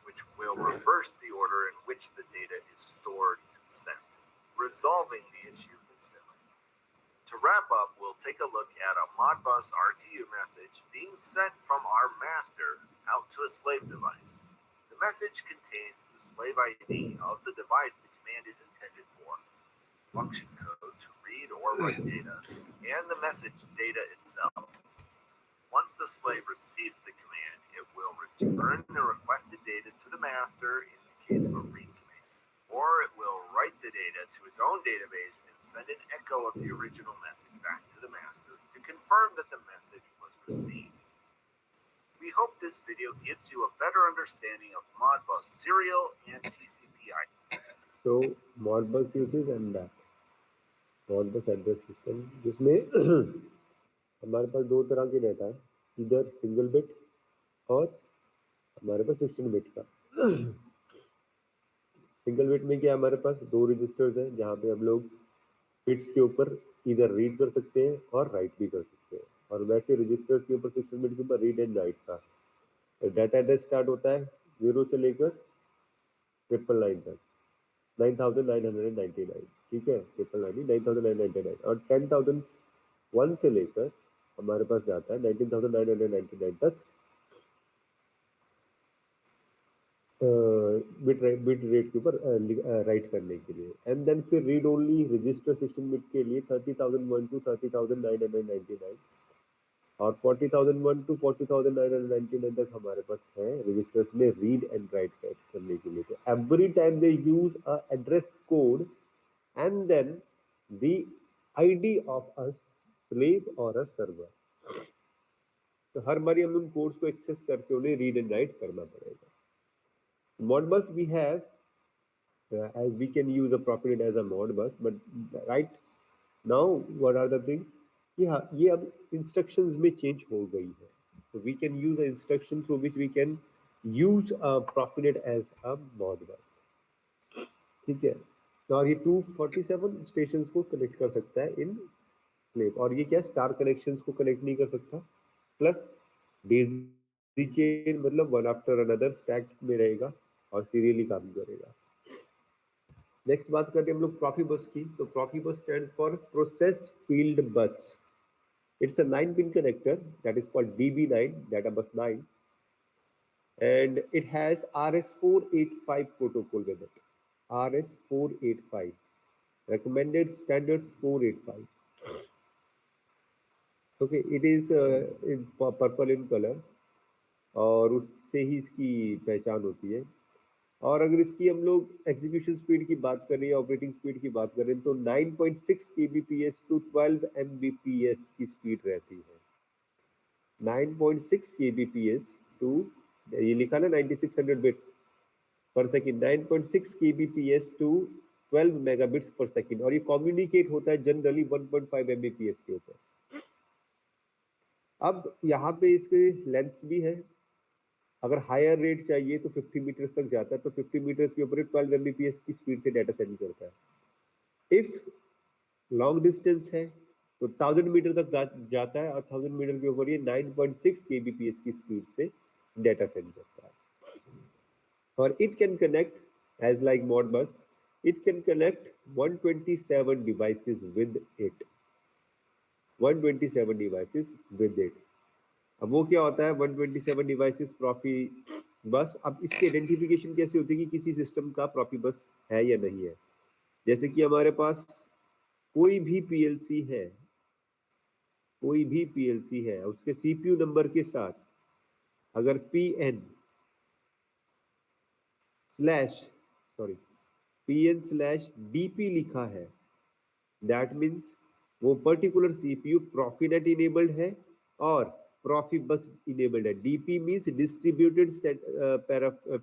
which will reverse the order in which the data is stored and sent, resolving the issue instantly. To wrap up, we'll take a look at a Modbus RTU message being sent from our master out to a slave device. The message contains the slave ID of the device the command is intended for, function code to read or write data, and the message data itself. Once the slave receives the command, it will return the requested data to the master in the case of a read command, or it will write the data to its own database and send an echo of the original message back to the master to confirm that the message was received. We hope this video gives you a better understanding of Modbus serial and TCP/IP. So Modbus uses MDAP, Modbus Address System, जिसमें हमारे पास 2 तरह के data है, इधर single bit और हमारे पास 16 bit का। Single bit में क्या हमारे पास 2 रजिस्टर्स हैं जहाँ पे हम लोग बिट्स के ऊपर इधर रीड कर सकते हैं और राइट भी कर सकते हैं, और वैसे रजिस्टर्स के ऊपर 16 बिट के ऊपर रीड एंड राइट का डाटा एड्रेस स्टार्ट होता है 0 से लेकर 999 तक, 9999, ठीक है, 9999 और 10,001 से लेकर हमारे पास जाता है 19,999 तक बिट रेट के ऊपर राइट करने के लिए। एंड देन फिर रीड ओनली रजिस्टर 16 बिट के लिए 30,001 to 30,999 और 40,001 to 40,999 तक हमारे पास है रजिस्टर्स में रीड एंड राइट करने के लिए। तो every time they use a address code and then the ID of a slave और अ सर्वर। तो हर बारी हम उन कोड्स को एक्सेस करके उन्हें रीड एंड राइट करना पड़ेगा। Modbus we have as we can use a Profinet as a Modbus, but right now what are the things? ये अब instructions में change हो गई है, so we can use an instruction through which we can use a Profinet as a Modbus, ठीक है। तो और ये 247 स्टेशंस को कनेक्ट कर सकता है इन स्लेव, और ये क्या स्टार कनेक्शंस को कनेक्ट नहीं कर सकता, प्लस डेज़ी चेन मतलब वन आफ्टर अनदर स्टैक में रहेगा और सीरियली काम करेगा। नेक्स्ट बात करते हैं हम लोग Profibus की। तो Profibus stands for Process Field Bus. It's a 9-pin connector that is called DB9, Data Bus 9, and it has RS485 protocol with it. RS485, recommended standards 485. Okay, it is in purple in color और उससे ही इसकी पहचान होती है। और अगर इसकी हम लोग एग्जीक्यूशन स्पीड की बात करें, ऑपरेटिंग स्पीड की बात करें, तो 9.6 kbps टू 12 mbps की स्पीड रहती है। 9.6 kbps टू, ये लिखा ना 9600 बिट्स पर सेकंड, 9.6 kbps टू 12 मेगाबिट्स पर सेकंड, और ये कम्युनिकेट होता है जनरली 1.5 mbps के ऊपर। अब यहाँ पे इसके लेंथ्स भी है, अगर हायर रेट चाहिए तो 50 मीटर्स तक जाता है, तो 50 मीटर्स के ऊपर 12 mbps की स्पीड से डाटा सेंड करता है। इफ लॉन्ग डिस्टेंस है तो 1000 मीटर तक जाता है, और 1000 मीटर के ऊपर ये 9.6 kbps की स्पीड से डाटा सेंड करता है। और it can connect as like Modbus, it can connect 127 devices with it, 127 devices with it. अब वो क्या होता है 127 डिवाइसेस Profibus? अब इसकी आइडेंटिफिकेशन कैसे होती है कि किसी सिस्टम का Profibus है या नहीं है। जैसे कि हमारे पास कोई भी पीएलसी है, कोई भी पीएलसी है, उसके सीपीयू नंबर के साथ अगर PN/DP लिखा है, दैट मीन्स वो पर्टिकुलर सीपीयू Profinet इनेबल्ड है और Profibus इनेबल्ड है। डीपी मीन्स डिस्ट्रीब्यूटेड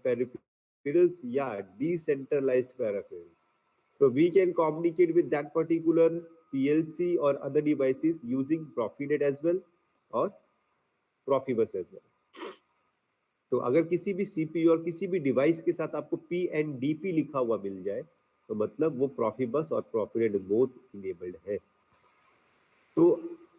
peripherals या decentralized peripherals. So we can communicate with that particular PLC or other devices using Profinet as well or Profibus as well. तो अगर किसी भी CPU और किसी भी डिवाइस के साथ आपको PNDP लिखा हुआ मिल जाए तो मतलब वो Profibus और Profinet बोथ इनेबल्ड है। तो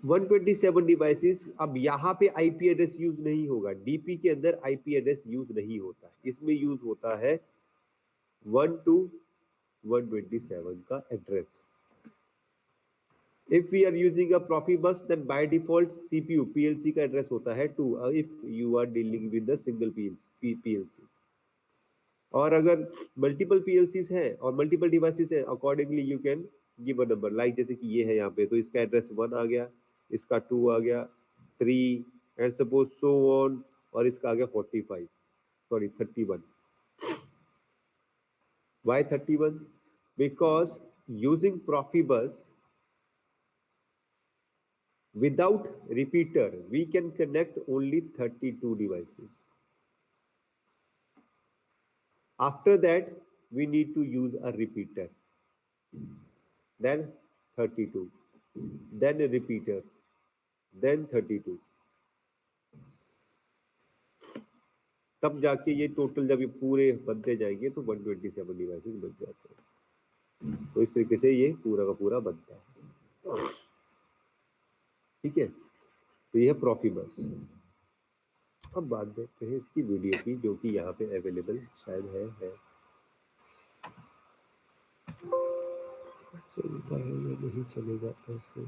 127 डिवाइसेस, अब यहाँ पे आईपी एड्रेस यूज नहीं होगा, डीपी के अंदर आईपी एड्रेस यूज नहीं होता, इसमें यूज होता है 1 to 127 का address. If we are using a Profibus, then by default CPU PLC का एड्रेस होता है 2 if you are dealing with the single PLC। और अगर मल्टीपल PLCs हैं और मल्टीपल डिवाइसेस हैं, accordingly you can give a number, like जैसे कि ये है यहाँ पे, तो इसका एड्रेस 1 आ गया, इसका 2 आ गया, 3 एंड सपोज सो ऑन, और इसका आ गया 31। Why 31? Because using Profibus without repeater, we can connect only 32 devices. After that, we need to use a repeater. Then 32, then a repeater, then 32. तब जाके ये टोटल जब ये पूरे बनते जाएंगे तो 127 डिवाइसेस बन जाते हैं। तो इस तरीके से ये पूरा का पूरा बनता है, ठीक है। तो ये है Profibus। अब बात देखते हैं इसकी वीडियो की, जो कि यहाँ पे अवेलेबल शायद है। चलेगा है या नहीं चलेगा ऐसे?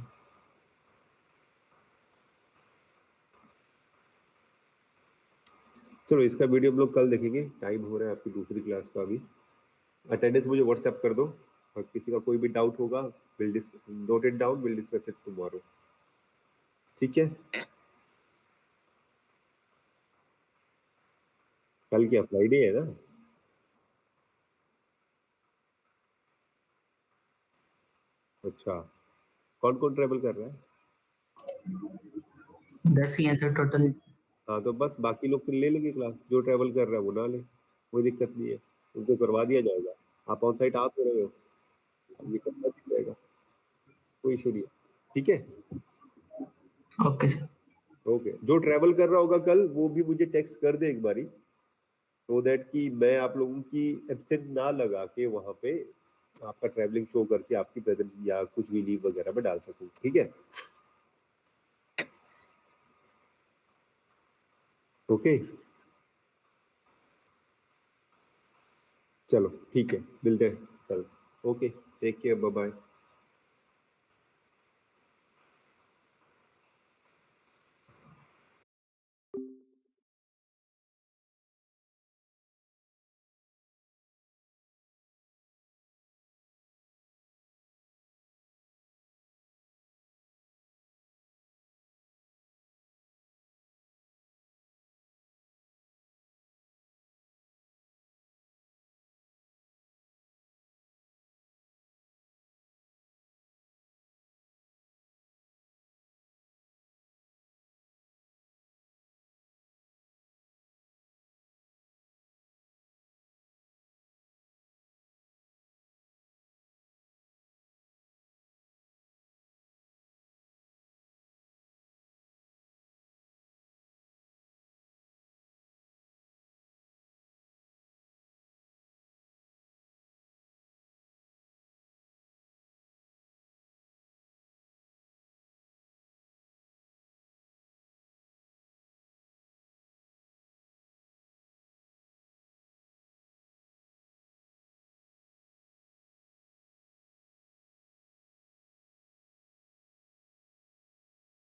चलो इसका वीडियो हम लोग कल देखेंगे, टाइम हो रहा है आपकी दूसरी क्लास का अभी। अटेंडेंस मुझे व्हाट्सएप कर दो, और किसी का कोई भी डाउट होगा will note it down, will discuss it tomorrow. ठीक है, कल क्या फ्राइडे है ना? अच्छा, कौन कौन ट्रेवल कर रहा है? 10 ही हैं सर टोटल। हाँ तो बस बाकी लोग फिर ले लेंगे क्लास, जो ट्रेवल कर रहा है वो ना ले, कोई दिक्कत नहीं है, उनको करवा दिया जाएगा। आप ऑन साइट आ तो रहे हो, अब ये करना दिख जाएगा, कोई इशू नहीं है। ठीक है, ओके सर। ओके। जो ट्रेवल कर रहा होगा कल वो भी मुझे टेक्स्ट कर दे एक बारी, so दैट कि मैं आप लोगों की एब्सेंट ना लगा के वहां पे आपका ट्रैवलिंग शो करके आपकी प्रेजेंट या कुछ भी लीव वगैरह में डाल सकूं। ठीक है, ओके चलो ठीक है, मिलते हैं कल। Okay, take care, bye bye.